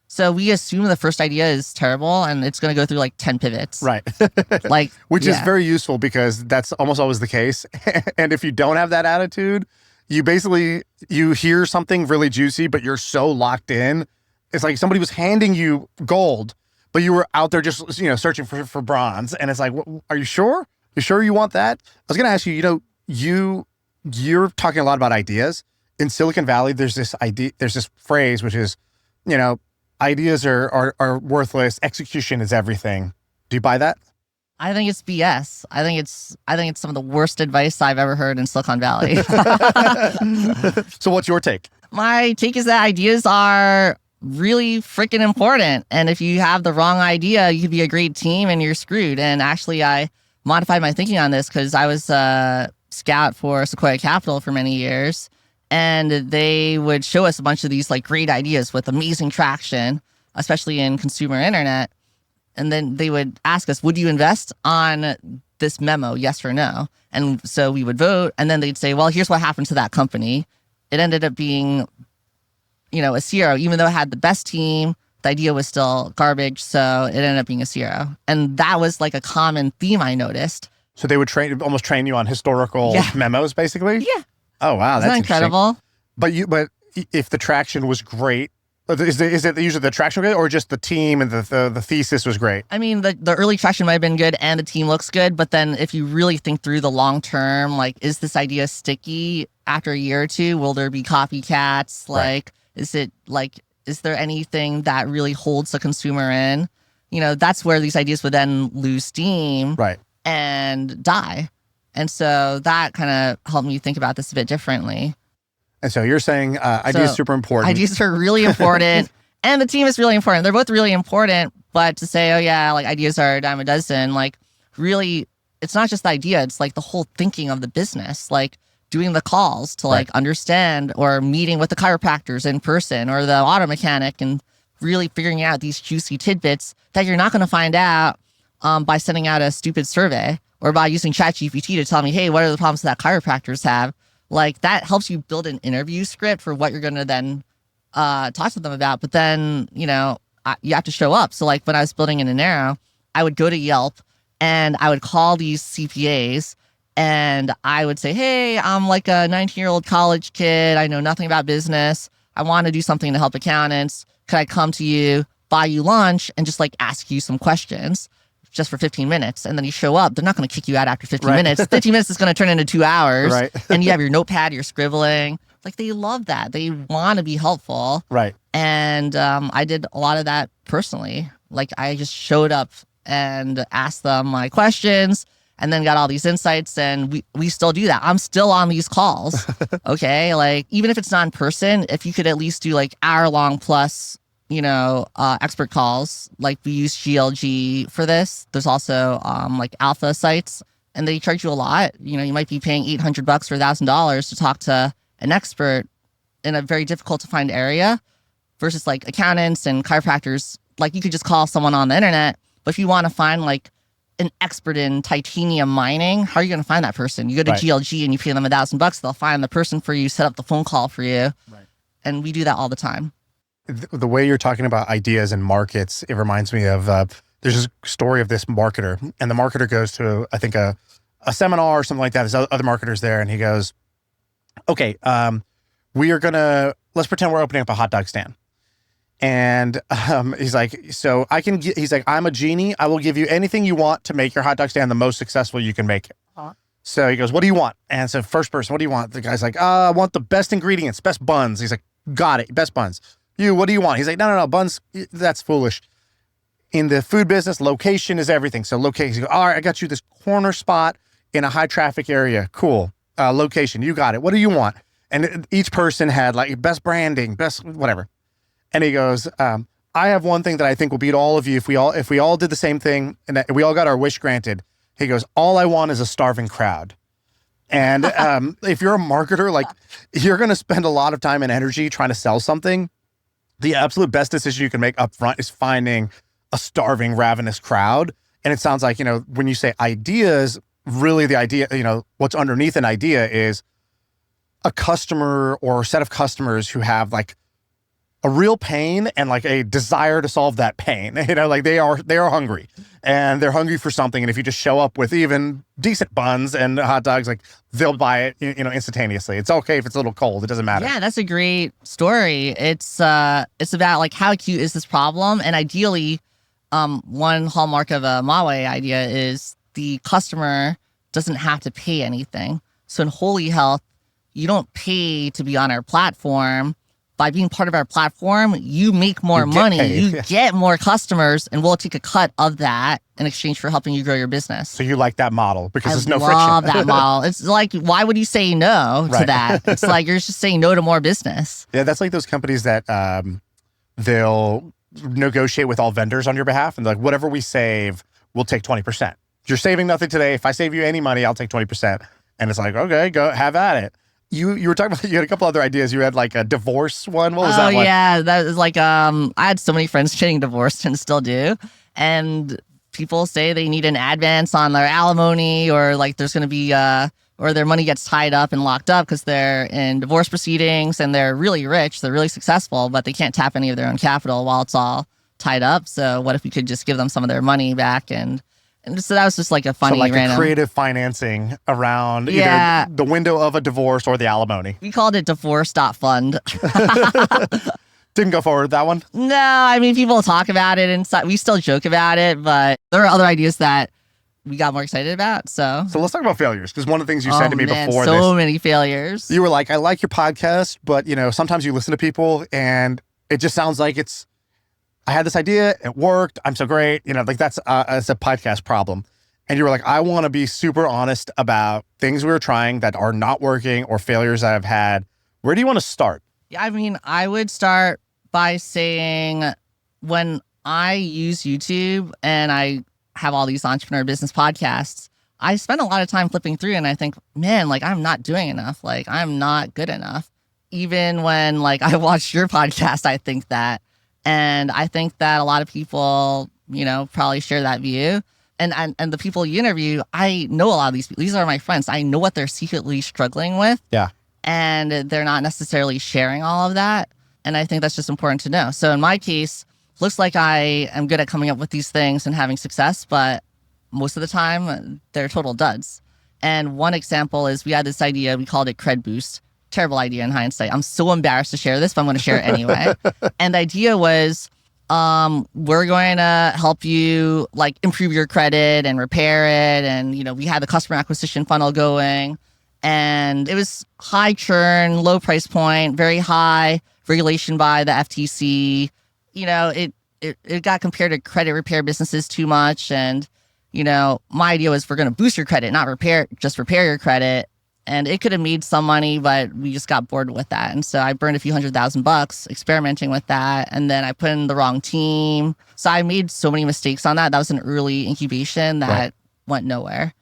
Speaker 2: So we assume the first idea is terrible and it's going to go through like 10 pivots.
Speaker 1: Right. Which
Speaker 2: yeah.
Speaker 1: is very useful because that's almost always the case. And if you don't have that attitude, you hear something really juicy, but you're so locked in. It's like somebody was handing you gold, but you were out there just, searching for bronze. And it's like, are you sure? You sure you want that? I was going to ask you, you're talking a lot about ideas. In Silicon Valley, there's this phrase, which is, ideas are worthless. Execution is everything. Do you buy that?
Speaker 2: I think it's BS. I think it's some of the worst advice I've ever heard in Silicon Valley.
Speaker 1: So what's your take?
Speaker 2: My take is that ideas are really freaking important. And if you have the wrong idea, you could be a great team and you're screwed. And actually, I modified my thinking on this because I was a scout for Sequoia Capital for many years. And they would show us a bunch of these like great ideas with amazing traction, especially in consumer internet. And then they would ask us, would you invest on this memo? Yes or no? And so we would vote. And then they'd say, well, here's what happened to that company. It ended up being, a zero. Even though it had the best team, the idea was still garbage. So it ended up being a zero. And that was like a common theme I noticed.
Speaker 1: So they would almost train you on historical memos, basically?
Speaker 2: Yeah.
Speaker 1: Oh, wow.
Speaker 2: Isn't that incredible?
Speaker 1: But if the traction was great, is it usually the traction good or just the team and the thesis was great?
Speaker 2: I mean, the early traction might have been good and the team looks good. But then if you really think through the long term, like, is this idea sticky after a year or two? Will there be copycats? Like, right. Is there anything that really holds the consumer in? That's where these ideas would then lose steam
Speaker 1: right.
Speaker 2: and die. And so that kind of helped me think about this a bit differently.
Speaker 1: And so you're saying ideas are super important.
Speaker 2: Ideas are really important. And the team is really important. They're both really important. But to say, oh, yeah, like ideas are a dime a dozen, like really, it's not just the idea. It's like the whole thinking of the business, like doing the calls to like understand or meeting with the chiropractors in person or the auto mechanic and really figuring out these juicy tidbits that you're not going to find out by sending out a stupid survey or by using ChatGPT to tell me, hey, what are the problems that chiropractors have? Like that helps you build an interview script for what you're going to then talk to them about. But then, you have to show up. So like when I was building in Inero, I would go to Yelp and I would call these CPAs and I would say, hey, I'm like a 19-year-old college kid. I know nothing about business. I want to do something to help accountants. Could I come to you, buy you lunch and just like ask you some questions? just for 15 minutes. And then you show up, they're not going to kick you out after 15 minutes. 15 minutes is going to turn into 2 hours.
Speaker 1: Right.
Speaker 2: And you have your notepad, you're scribbling. Like, they love that. They want to be helpful.
Speaker 1: Right.
Speaker 2: And I did a lot of that personally. Like, I just showed up and asked them my questions and then got all these insights. And we still do that. I'm still on these calls. Okay. Like, even if it's not in person, if you could at least do like hour-long plus, expert calls. Like, we use GLG for this. There's also like alpha sites, and they charge you a lot. You might be paying $800 or $1,000 to talk to an expert in a very difficult to find area versus like accountants and chiropractors. Like, you could just call someone on the internet, but if you want to find like an expert in titanium mining, how are you going to find that person? You go to GLG and you pay them $1,000, they'll find the person for you, set up the phone call for you. Right. And we do that all the time.
Speaker 1: The way you're talking about ideas and markets, it reminds me of, there's a story of this marketer, and the marketer goes to, I think, a seminar or something like that. There's other marketers there, and he goes, okay, let's pretend we're opening up a hot dog stand. And he's like, he's like, I'm a genie. I will give you anything you want to make your hot dog stand the most successful you can make it. So he goes, what do you want? And so first person, what do you want? The guy's like, I want the best ingredients, best buns. He's like, got it, best buns. What do you want? He's like, no, buns, that's foolish. In the food business, location is everything. So location, you go, all right, I got you this corner spot in a high traffic area. Cool. Location, you got it. What do you want? And each person had like best branding, best whatever. And he goes, I have one thing that I think will beat all of you if we all did the same thing and we all got our wish granted. He goes, all I want is a starving crowd. And if you're a marketer, like, you're going to spend a lot of time and energy trying to sell something. The absolute best decision you can make up front is finding a starving, ravenous crowd. And it sounds like, when you say ideas, really the idea, what's underneath an idea is a customer or a set of customers who have like a real pain and like a desire to solve that pain. Like they are hungry and they're hungry for something. And if you just show up with even decent buns and hot dogs, like, they'll buy it, instantaneously. It's okay if it's a little cold. It doesn't matter.
Speaker 2: Yeah, that's a great story. It's about like, how acute is this problem? And ideally, one hallmark of a Maui idea is the customer doesn't have to pay anything. So in Holy Health, you don't pay to be on our platform. By being part of our platform, you make more money, you get more customers, and we'll take a cut of that in exchange for helping you grow your business.
Speaker 1: So you like that model because there's no friction.
Speaker 2: I love that model. It's like, why would you say no to that? It's like you're just saying no to more business.
Speaker 1: Yeah, that's like those companies that they'll negotiate with all vendors on your behalf, and like, whatever we save, we'll take 20%. You're saving nothing today. If I save you any money, I'll take 20%. And it's like, okay, go have at it. You were talking about, you had a couple other ideas. You had like a divorce one. What was that one?
Speaker 2: Oh, yeah. That was like, I had so many friends getting divorced and still do. And people say they need an advance on their alimony, or like there's going to be, or their money gets tied up and locked up because they're in divorce proceedings and they're really rich. They're really successful, but they can't tap any of their own capital while it's all tied up. So what if we could just give them some of their money back? And so that was just like a funny, random,
Speaker 1: a creative financing around either the window of a divorce or the alimony.
Speaker 2: We called it Divorce.fund.
Speaker 1: Didn't go forward with that one?
Speaker 2: No, I mean, people talk about it and we still joke about it, but there are other ideas that we got more excited about. So
Speaker 1: let's talk about failures, because one of the things you said to me before this.
Speaker 2: So many failures.
Speaker 1: You were like, I like your podcast, but sometimes you listen to people and it just sounds like I had this idea, it worked, I'm so great. Like that's a podcast problem. And you were like, I want to be super honest about things we were trying that are not working or failures I've had. Where do you want to start?
Speaker 2: Yeah, I mean, I would start by saying, when I use YouTube and I have all these entrepreneur business podcasts, I spend a lot of time flipping through and I think, man, like, I'm not doing enough. Like, I'm not good enough. Even when like I watch your podcast, I think that. And I think that a lot of people, probably share that view. And the people you interview, I know a lot of these people. These are my friends. I know what they're secretly struggling with.
Speaker 1: Yeah.
Speaker 2: And they're not necessarily sharing all of that. And I think that's just important to know. So in my case, looks like I am good at coming up with these things and having success, but most of the time they're total duds. And one example is we had this idea, we called it Credboost. Terrible idea in hindsight. I'm so embarrassed to share this, but I'm going to share it anyway. And the idea was we're going to help you like improve your credit and repair it. And, we had the customer acquisition funnel going, and it was high churn, low price point, very high regulation by the FTC. It got compared to credit repair businesses too much. And, my idea was we're going to boost your credit, not repair your credit. And it could have made some money, but we just got bored with that. And so I burned a few $100,000 experimenting with that. And then I put in the wrong team. So I made so many mistakes on that. That was an early incubation that went nowhere.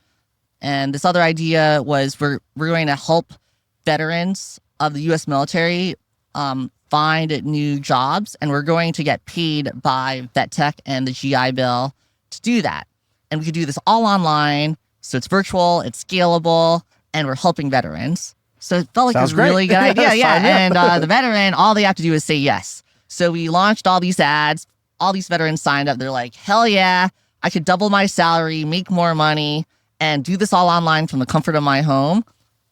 Speaker 2: And this other idea was we're going to help veterans of the U.S. military find new jobs. And we're going to get paid by Vet Tech and the GI Bill to do that. And we could do this all online. So it's virtual, it's scalable, and we're helping veterans. So it felt like
Speaker 1: Sounds
Speaker 2: a really good idea. Yeah.
Speaker 1: Sign me up.
Speaker 2: And the veteran, all they have to do is say yes. So we launched all these ads. All these veterans signed up. They're like, hell yeah, I could double my salary, make more money, and do this all online from the comfort of my home.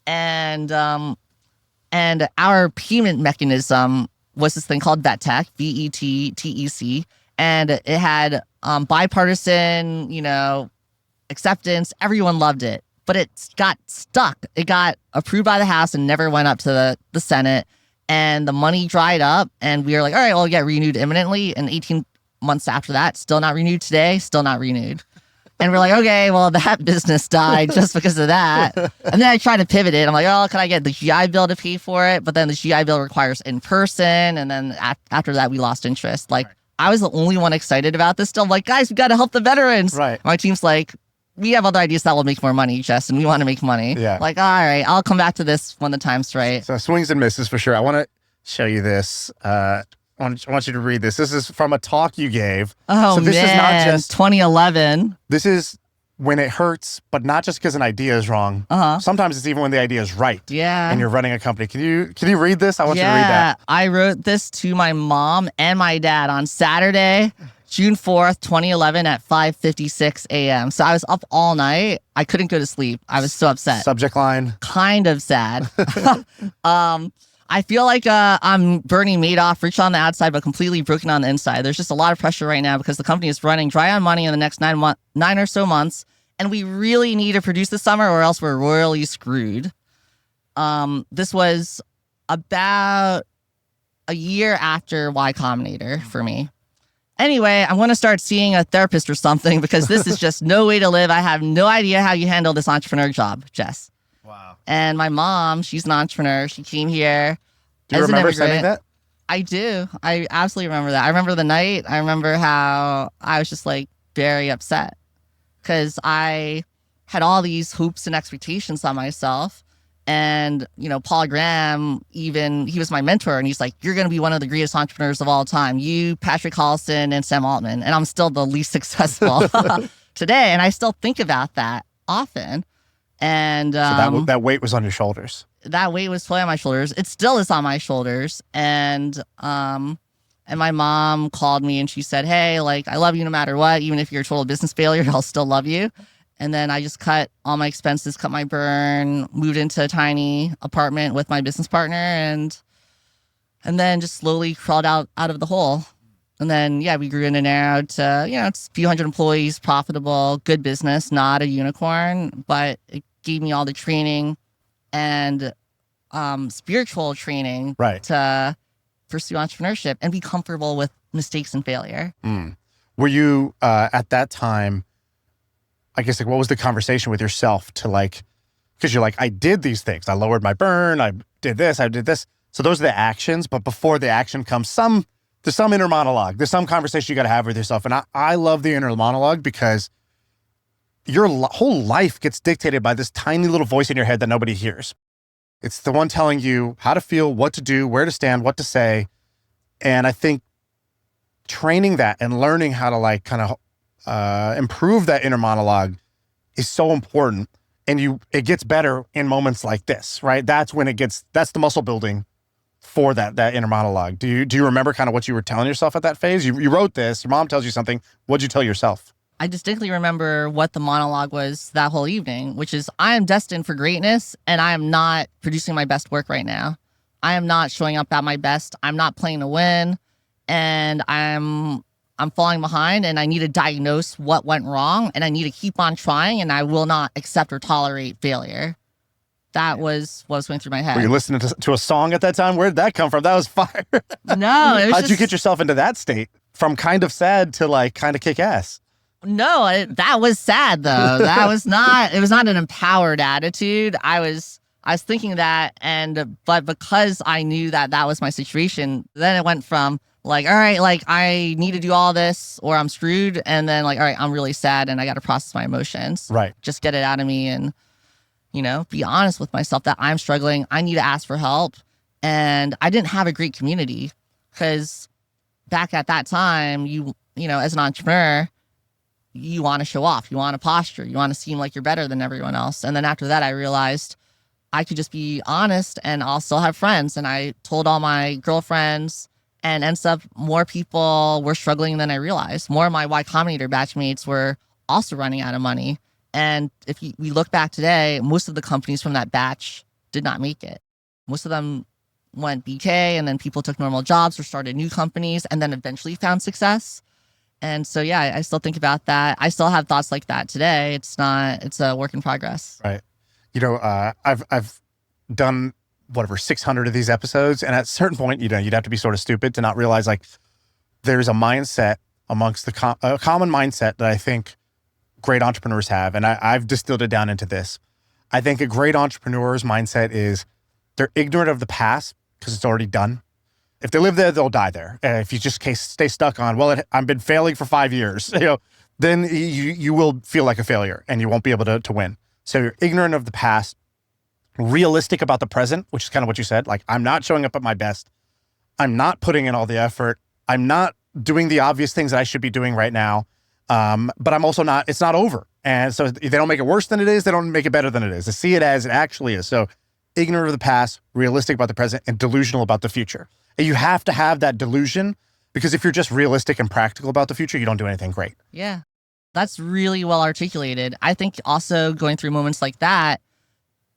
Speaker 2: And our payment mechanism was this thing called Vet Tech, VETTEC. And it had bipartisan, acceptance. Everyone loved it. But it got stuck. It got approved by the House and never went up to the Senate. And the money dried up. And we were like, all right, well, get renewed imminently. And 18 months after that, still not renewed today, still not renewed. And we're like, okay, well, that business died just because of that. And then I tried to pivot it. I'm like, oh, can I get the GI Bill to pay for it? But then the GI Bill requires in person. And then after that, we lost interest. Like, I was the only one excited about this still. I'm like, guys, we got to help the veterans.
Speaker 1: Right.
Speaker 2: My team's like, we have other ideas that will make more money, Jess, and we want to make money.
Speaker 1: Yeah.
Speaker 2: Like, all right, I'll come back to this when the time's right.
Speaker 1: So swings and misses for sure. I want to show you this. I want you to read this. This is from a talk you gave.
Speaker 2: Oh,
Speaker 1: so this
Speaker 2: man.
Speaker 1: is not just
Speaker 2: 2011.
Speaker 1: This is when it hurts, but not just because an idea is wrong. Sometimes it's even when the idea is right.
Speaker 2: Yeah.
Speaker 1: And you're running a company. Can you read this? I want you to read that.
Speaker 2: I wrote this to my mom and my dad on Saturday, June 4th, 2011 at 5:56 a.m. So I was up all night. I couldn't go to sleep. I was so upset.
Speaker 1: Subject line.
Speaker 2: Kind of sad. I feel like I'm Bernie Madoff, rich on the outside, but completely broken on the inside. There's just a lot of pressure right now because the company is running dry on money in the next 9 or so months. And we really need to produce this summer or else we're royally screwed. This was about a year after Y Combinator for me. Anyway, I'm going to start seeing a therapist or something because this is just no way to live. I have no idea how you handle this entrepreneur job, Jess.
Speaker 1: Wow.
Speaker 2: And my mom, she's an entrepreneur. She came here.
Speaker 1: Do you remember sending that?
Speaker 2: I do. I absolutely remember that. I remember the night. I remember how I was just like very upset because I had all these hopes and expectations on myself. And, Paul Graham, he was my mentor, and he's like, you're going to be one of the greatest entrepreneurs of all time. You, Patrick Collison, and Sam Altman. And I'm still the least successful today. And I still think about that often. And
Speaker 1: so that weight was on your shoulders.
Speaker 2: That weight was totally on my shoulders. It still is on my shoulders. And my mom called me and she said, hey, like, I love you no matter what. Even if you're a total business failure, I'll still love you. And then I just cut all my expenses, cut my burn, moved into a tiny apartment with my business partner, and then just slowly crawled out of the hole. And then, we grew in and out to, it's a few hundred employees, profitable, good business, not a unicorn, but it gave me all the training and spiritual training to pursue entrepreneurship and be comfortable with mistakes and failure.
Speaker 1: Were you, at that time, I guess, like, what was the conversation with yourself to like, because you're like, I did these things. I lowered my burn. I did this. So those are the actions. But before the action comes, there's some inner monologue. There's some conversation you got to have with yourself. And I love the inner monologue because your whole life gets dictated by this tiny little voice in your head that nobody hears. It's the one telling you how to feel, what to do, where to stand, what to say. And I think training that and learning how to like kind of improve that inner monologue is so important. And it gets better in moments like this, right? That's the muscle building for that inner monologue. Do you remember kind of what you were telling yourself at that phase? You wrote this, your mom tells you something. What'd you tell yourself?
Speaker 2: I distinctly remember what the monologue was that whole evening, which is, I am destined for greatness and I am not producing my best work right now. I am not showing up at my best. I'm not playing to win. And I'm I'm falling behind and I need to diagnose what went wrong and I need to keep on trying and I will not accept or tolerate failure. That was what was going through my head.
Speaker 1: Were you listening to a song at that time? Where did that come from? That was fire.
Speaker 2: No, it was
Speaker 1: How'd you get yourself into that state from kind of sad to like kind of kick ass?
Speaker 2: No, that was sad though. That was not, it was not an empowered attitude. I was thinking that, but because I knew that that was my situation, then it went from like, all right, like I need to do all this or I'm screwed. And then like, all right, I'm really sad and I got to process my emotions.
Speaker 1: Right.
Speaker 2: Just get it out of me and, be honest with myself that I'm struggling. I need to ask for help. And I didn't have a great community because back at that time, as an entrepreneur, you want to show off, you want to posture, you want to seem like you're better than everyone else. And then after that, I realized I could just be honest and I'll still have friends. And I told all my girlfriends and ends up more people were struggling than I realized. More of my Y Combinator batchmates were also running out of money. And if we look back today, most of the companies from that batch did not make it. Most of them went BK and then people took normal jobs or started new companies and then eventually found success. And so, yeah, I still think about that. I still have thoughts like that today. It's a work in progress.
Speaker 1: Right. I've done whatever 600 of these episodes. And at a certain point, you'd have to be sort of stupid to not realize like there's a mindset amongst a common mindset that I think great entrepreneurs have. And I've distilled it down into this. I think a great entrepreneur's mindset is they're ignorant of the past because it's already done. If they live there, they'll die there. If you just stay stuck on, I've been failing for 5 years, then you will feel like a failure and you won't be able to win. So you're ignorant of the past, realistic about the present, which is kind of what you said. Like, I'm not showing up at my best. I'm not putting in all the effort. I'm not doing the obvious things that I should be doing right now. But I'm also not, it's not over. And so they don't make it worse than it is. They don't make it better than it is. They see it as it actually is. So ignorant of the past, realistic about the present, and delusional about the future. And you have to have that delusion because if you're just realistic and practical about the future, you don't do anything great.
Speaker 2: Yeah, that's really well articulated. I think also going through moments like that,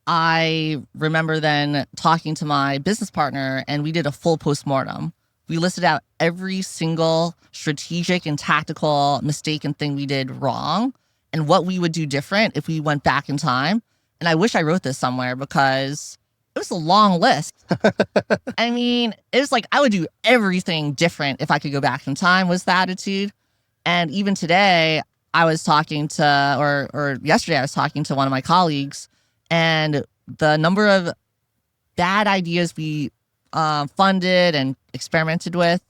Speaker 2: I remember then talking to my business partner and we did a full postmortem. We listed out every single strategic and tactical mistake and thing we did wrong and what we would do different if we went back in time. And I wish I wrote this somewhere because it was a long list. I mean, it was like I would do everything different if I could go back in time was the attitude. And even today, I was talking to, or yesterday, I was talking to one of my colleagues and the number of bad ideas we funded and experimented with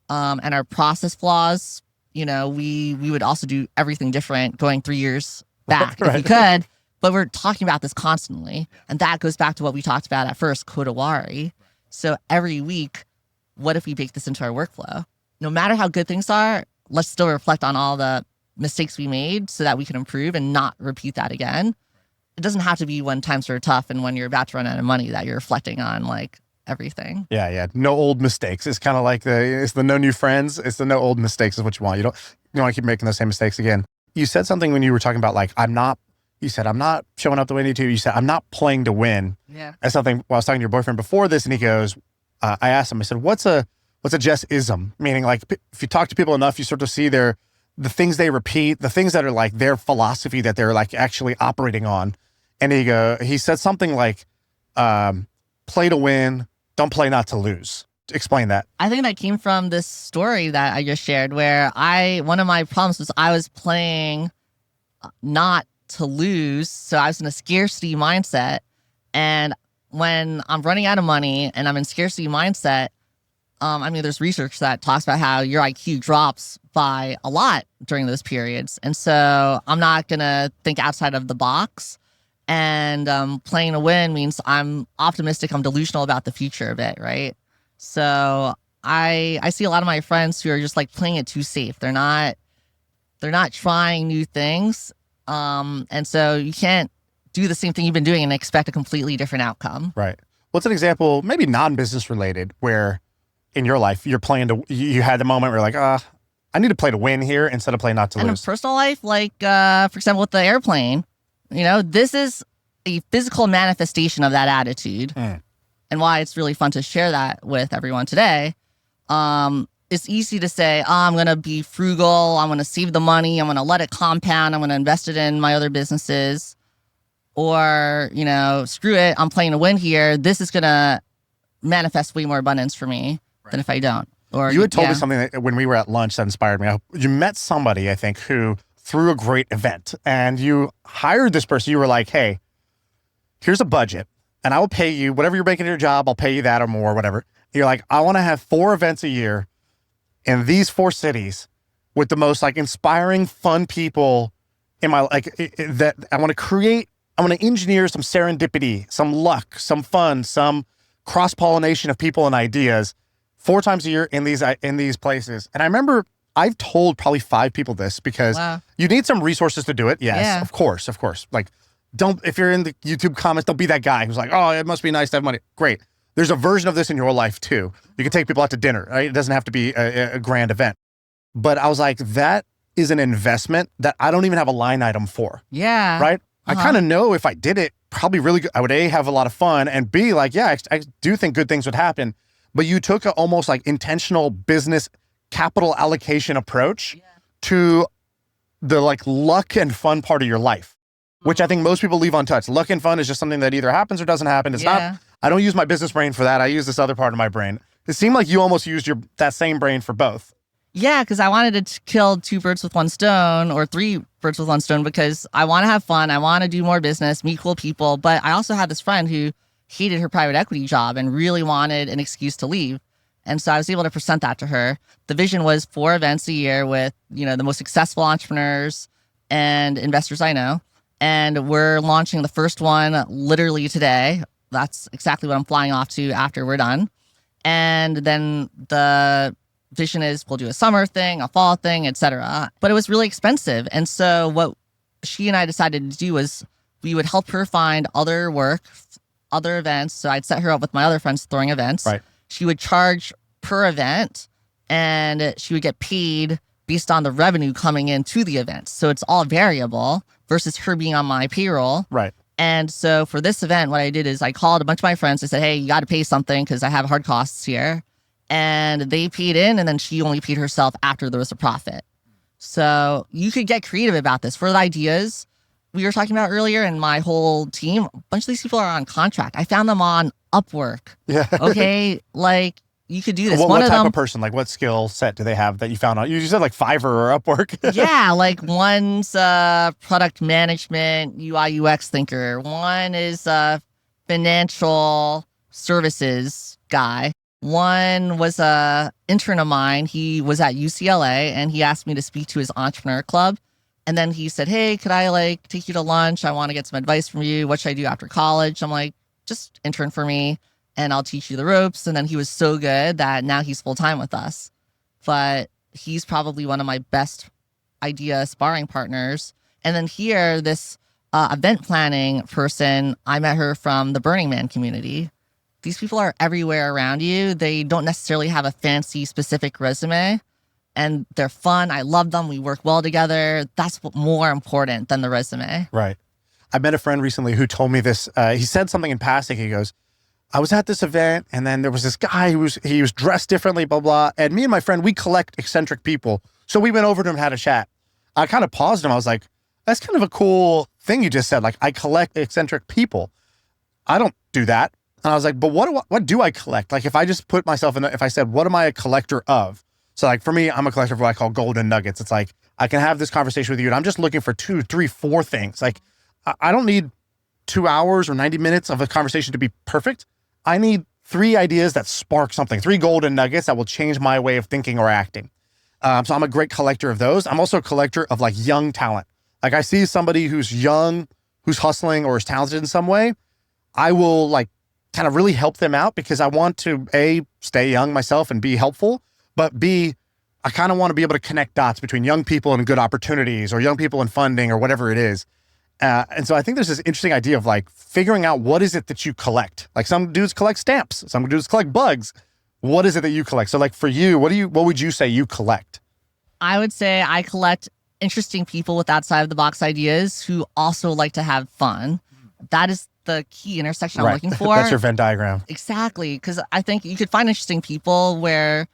Speaker 2: and our process flaws, we would also do everything different going 3 years back if we could. But we're talking about this constantly. And that goes back to what we talked about at first, Kodawari. So every week, what if we bake this into our workflow? No matter how good things are, let's still reflect on all the mistakes we made so that we can improve and not repeat that again. It doesn't have to be when times are tough and when you're about to run out of money that you're reflecting on like everything.
Speaker 1: Yeah. No old mistakes. It's kind of like it's the no new friends. It's the no old mistakes is what you want. You don't want to keep making those same mistakes again. You said something when you were talking about like, you said, I'm not showing up the way I need to. You said, I'm not playing to win.
Speaker 2: Yeah.
Speaker 1: That's something, I was talking to your boyfriend before this and he goes, I asked him, I said, what's a Jess-ism? Meaning like, if you talk to people enough, you sort of see the things they repeat, the things that are like their philosophy that they're like actually operating on. And he said something like, play to win, don't play not to lose. Explain that.
Speaker 2: I think that came from this story that I just shared where one of my problems was I was playing not to lose. So I was in a scarcity mindset. And when I'm running out of money and I'm in scarcity mindset, there's research that talks about how your IQ drops by a lot during those periods. And so I'm not going to think outside of the box. And playing to win means I'm optimistic, I'm delusional about the future of it, right? So I see a lot of my friends who are just like playing it too safe. They're not trying new things. And so you can't do the same thing you've been doing and expect a completely different outcome.
Speaker 1: Right. What's an example, maybe non-business related, where in your life you had the moment where you're like, I need to play to win here instead of play not to lose.
Speaker 2: And in personal life, like, for example, with the airplane, this is a physical manifestation of that attitude and why it's really fun to share that with everyone today. it's easy to say, oh, I'm going to be frugal. I'm going to save the money. I'm going to let it compound. I'm going to invest it in my other businesses. Or, screw it. I'm playing to win here. This is going to manifest way more abundance for me than if I don't. Or
Speaker 1: you had told me something that when we were at lunch that inspired me. You met somebody, I think, who threw a great event, and you hired this person. You were like, hey, here's a budget, and I will pay you whatever you're making in your job. I'll pay you that or more, whatever. You're like, I want to have 4 events a year in these 4 cities with the most like inspiring, fun people in my, that I want to create. I want to engineer some serendipity, some luck, some fun, some cross-pollination of people and ideas 4 times a year in these places. And I remember I've told probably 5 people this because you need some resources to do it. Yes, of course. Like, if you're in the YouTube comments, don't be that guy who's like, oh, it must be nice to have money. Great. There's a version of this in your life too. You can take people out to dinner, right? It doesn't have to be a grand event. But I was like, that is an investment that I don't even have a line item for.
Speaker 2: Yeah.
Speaker 1: Right? I kind of know if I did it, probably really good. I would A, have a lot of fun, and B, like, yeah, I do think good things would happen. But you took an almost like intentional business capital allocation approach to the like luck and fun part of your life, which I think most people leave untouched. Luck and fun is just something that either happens or doesn't happen. It's not, I don't use my business brain for that. I use this other part of my brain. It seemed like you almost used that same brain for both.
Speaker 2: Yeah, because I wanted to kill 2 birds with 1 stone, or 3 birds with 1 stone, because I want to have fun. I want to do more business, meet cool people. But I also had this friend who hated her private equity job and really wanted an excuse to leave. And so I was able to present that to her. The vision was 4 events a year with, the most successful entrepreneurs and investors I know. And we're launching the first one literally today. That's exactly what I'm flying off to after we're done. And then the vision is we'll do a summer thing, a fall thing, etc. But it was really expensive. And so what she and I decided to do was we would help her find other work, other events. So I'd set her up with my other friends throwing events.
Speaker 1: Right.
Speaker 2: She would charge per event, and she would get paid based on the revenue coming into the event. So it's all variable versus her being on my payroll.
Speaker 1: Right.
Speaker 2: And so for this event, what I did is I called a bunch of my friends. I said, hey, you got to pay something because I have hard costs here. And they paid in, and then she only paid herself after there was a profit. So you could get creative about this. For the ideas we were talking about earlier, and my whole team, a bunch of these people are on contract. I found them on Upwork.
Speaker 1: Yeah.
Speaker 2: Okay. Like, you could do this.
Speaker 1: What type of person, like what skill set do they have that you found on? You said like Fiverr or Upwork.
Speaker 2: Yeah, like one's product management, UI, UX thinker. One is a financial services guy. One was a intern of mine. He was at UCLA, and he asked me to speak to his entrepreneur club. And then he said, hey, could I like take you to lunch? I want to get some advice from you. What should I do after college? I'm like, just intern for me and I'll teach you the ropes. And then he was so good that now he's full-time with us. But he's probably one of my best idea sparring partners. And then here, this event planning person, I met her from the Burning Man community. These people are everywhere around you. They don't necessarily have a fancy specific resume, and they're fun. I love them. We work well together. That's more important than the resume.
Speaker 1: Right. I met a friend recently who told me this. He said something in passing. He goes, I was at this event, and then there was this guy he was dressed differently, blah, blah. And me and my friend, we collect eccentric people. So we went over to him and had a chat. I kind of paused him. I was like, that's kind of a cool thing you just said. Like, I collect eccentric people. I don't do that. And I was like, but what do I collect? Like, if I just put myself if I said, what am I a collector of? So like for me, I'm a collector of what I call golden nuggets. It's like, I can have this conversation with you and I'm just looking for 2, 3, 4 things. Like, I don't need 2 hours or 90 minutes of a conversation to be perfect. I need 3 ideas that spark something, 3 golden nuggets that will change my way of thinking or acting. So I'm a great collector of those. I'm also a collector of like young talent. Like, I see somebody who's young, who's hustling or is talented in some way, I will like kind of really help them out because I want to A, stay young myself and be helpful, but B, I kind of want to be able to connect dots between young people and good opportunities or young people and funding or whatever it is. And so I think there's this interesting idea of like figuring out what is it that you collect. Like, some dudes collect stamps, some dudes collect bugs. What is it that you collect? So like for you, what would you say you collect?
Speaker 2: I would say I collect interesting people with outside of the box ideas who also like to have fun. That is the key intersection I'm looking for.
Speaker 1: That's your Venn diagram.
Speaker 2: Exactly. Because I think you could find interesting people where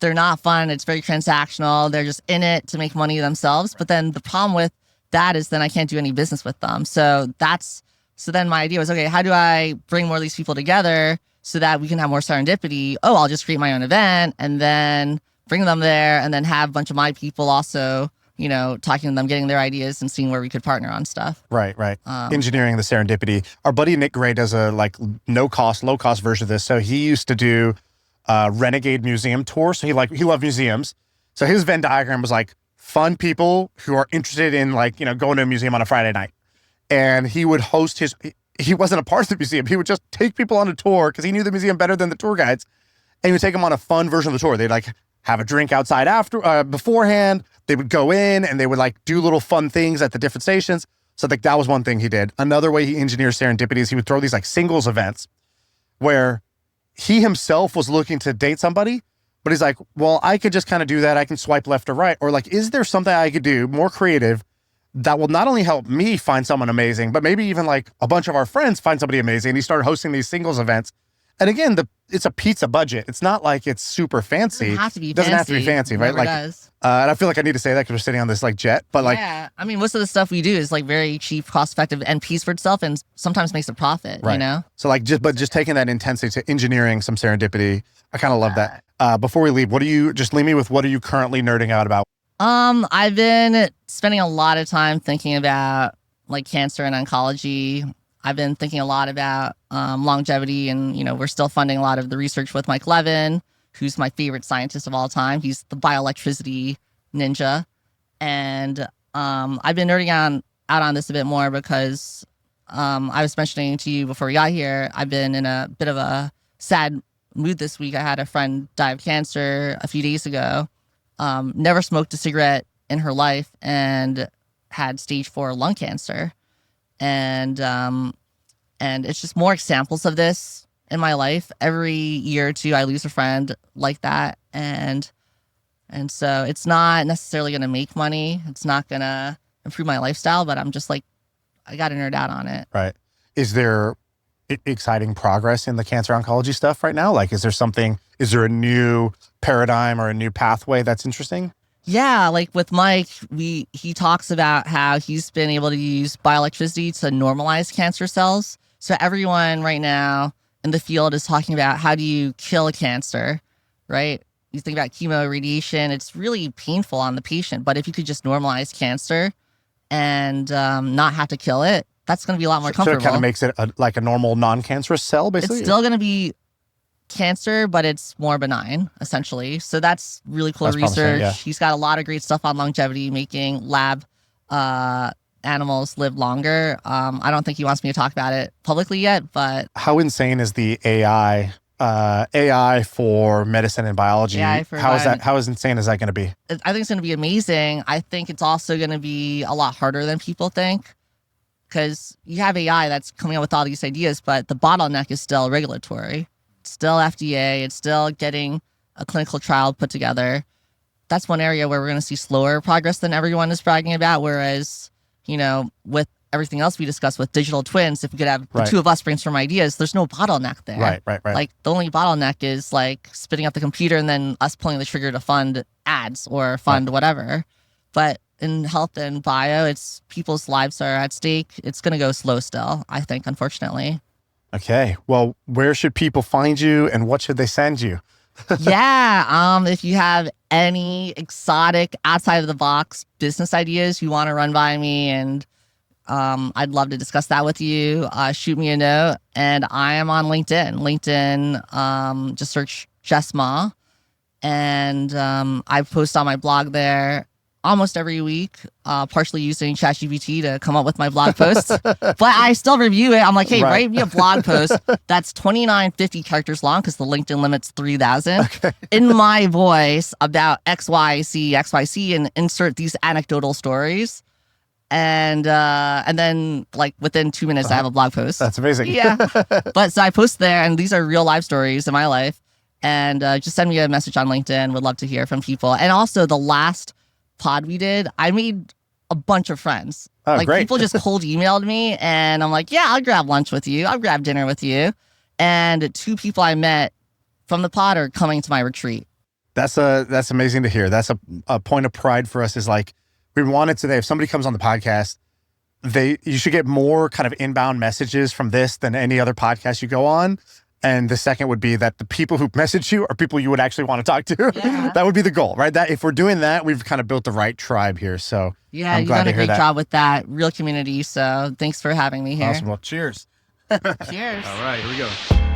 Speaker 2: they're not fun. It's very transactional. They're just in it to make money themselves. But then the problem with that is then I can't do any business with them. So then my idea was, okay, how do I bring more of these people together so that we can have more serendipity? Oh, I'll just create my own event and then bring them there and then have a bunch of my people also, talking to them, getting their ideas and seeing where we could partner on stuff.
Speaker 1: Right. Engineering the serendipity. Our buddy Nick Gray does a low cost version of this. So he used to do Renegade Museum tour. So he loved museums. So his Venn diagram was like fun people who are interested in going to a museum on a Friday night. And he would host he wasn't a part of the museum. He would just take people on a tour because he knew the museum better than the tour guides. And he would take them on a fun version of the tour. They'd have a drink outside beforehand. They would go in and they would do little fun things at the different stations. So that was one thing he did. Another way he engineers serendipity is he would throw these singles events where he himself was looking to date somebody, but he's like, well, I could just kind of do that. I can swipe left or right. Or is there something I could do more creative that will not only help me find someone amazing, but maybe even a bunch of our friends find somebody amazing. And he started hosting these singles events. And again, it's a pizza budget. It's not like it's super fancy.
Speaker 2: It doesn't have to be
Speaker 1: Doesn't have to be fancy, right?
Speaker 2: Does.
Speaker 1: And I feel like I need to say that because we're sitting on this jet. But
Speaker 2: yeah, I mean, most of the stuff we do is very cheap, cost effective, and pays for itself, and sometimes makes a profit.
Speaker 1: Right. So just taking that intensity to engineering some serendipity, I kind of love that. Before we leave, leave me with what are you currently nerding out about?
Speaker 2: I've been spending a lot of time thinking about cancer and oncology. I've been thinking a lot about longevity, and we're still funding a lot of the research with Mike Levin, who's my favorite scientist of all time. He's the bioelectricity ninja, and I've been nerding out on this a bit more because I was mentioning to you before we got here, I've been in a bit of a sad mood this week. I had a friend die of cancer a few days ago. Never smoked a cigarette in her life and had stage 4 lung cancer. And it's just more examples of this in my life. Every year or two, I lose a friend like that. And so it's not necessarily going to make money. It's not going to improve my lifestyle, but I'm just I got to nerd out on it.
Speaker 1: Right. Is there exciting progress in the cancer oncology stuff right now? Is there a new paradigm or a new pathway that's interesting?
Speaker 2: Yeah, with Mike, he talks about how he's been able to use bioelectricity to normalize cancer cells. So everyone right now in the field is talking about how do you kill a cancer, right? You think about chemo, radiation, it's really painful on the patient. But if you could just normalize cancer and not have to kill it, that's going to be a lot more comfortable.
Speaker 1: So it kind of makes it a normal non-cancerous cell, basically?
Speaker 2: It's still going to be cancer, but it's more benign, essentially. So that's really cool research. Yeah. He's got a lot of great stuff on longevity, making lab animals live longer. I don't think he wants me to talk about it publicly yet, but...
Speaker 1: How insane is the AI for medicine and biology? How insane is that going to be?
Speaker 2: I think it's going to be amazing. I think it's also going to be a lot harder than people think, because you have AI that's coming up with all these ideas, but the bottleneck is still regulatory. It's still FDA. It's still getting a clinical trial put together. That's one area where we're going to see slower progress than everyone is bragging about. Whereas, with everything else we discussed with digital twins, if we could have the two of us brainstorm ideas, there's no bottleneck there.
Speaker 1: Right.
Speaker 2: The only bottleneck is spitting up the computer and then us pulling the trigger to fund ads or fund whatever. But in health and bio, it's people's lives are at stake. It's going to go slow still, I think, unfortunately.
Speaker 1: Okay. Well, where should people find you and what should they send you?
Speaker 2: Yeah. If you have any exotic outside of the box business ideas you want to run by me, and I'd love to discuss that with you, shoot me a note. And I am on LinkedIn. Just search Jess Ma. And I post on my blog there almost every week, partially using ChatGPT to come up with my blog posts. But I still review it. I'm like, hey, write me a blog post that's 2950 characters long because the LinkedIn limit's 3,000 in my voice about XYC, and insert these anecdotal stories. And then within 2 minutes, I have a blog post.
Speaker 1: That's amazing.
Speaker 2: Yeah. But so I post there, and these are real life stories in my life. And just send me a message on LinkedIn. Would love to hear from people. And also the last pod we did, I made a bunch of friends.
Speaker 1: Oh, great.
Speaker 2: People just cold emailed me, and I'm like, yeah, I'll grab lunch with you. I'll grab dinner with you. And 2 people I met from the pod are coming to my retreat.
Speaker 1: That's amazing to hear. That's a point of pride for us, is like, we wanted today, if somebody comes on the podcast, you should get more kind of inbound messages from this than any other podcast you go on. And the second would be that the people who message you are people you would actually want to talk to. Yeah. That would be the goal, right? That if we're doing that, we've kind of built the right tribe here. So
Speaker 2: yeah, you've done a great job with that. Real community. So thanks for having me here.
Speaker 1: Awesome. Well, cheers.
Speaker 2: Cheers.
Speaker 3: All right, here we go.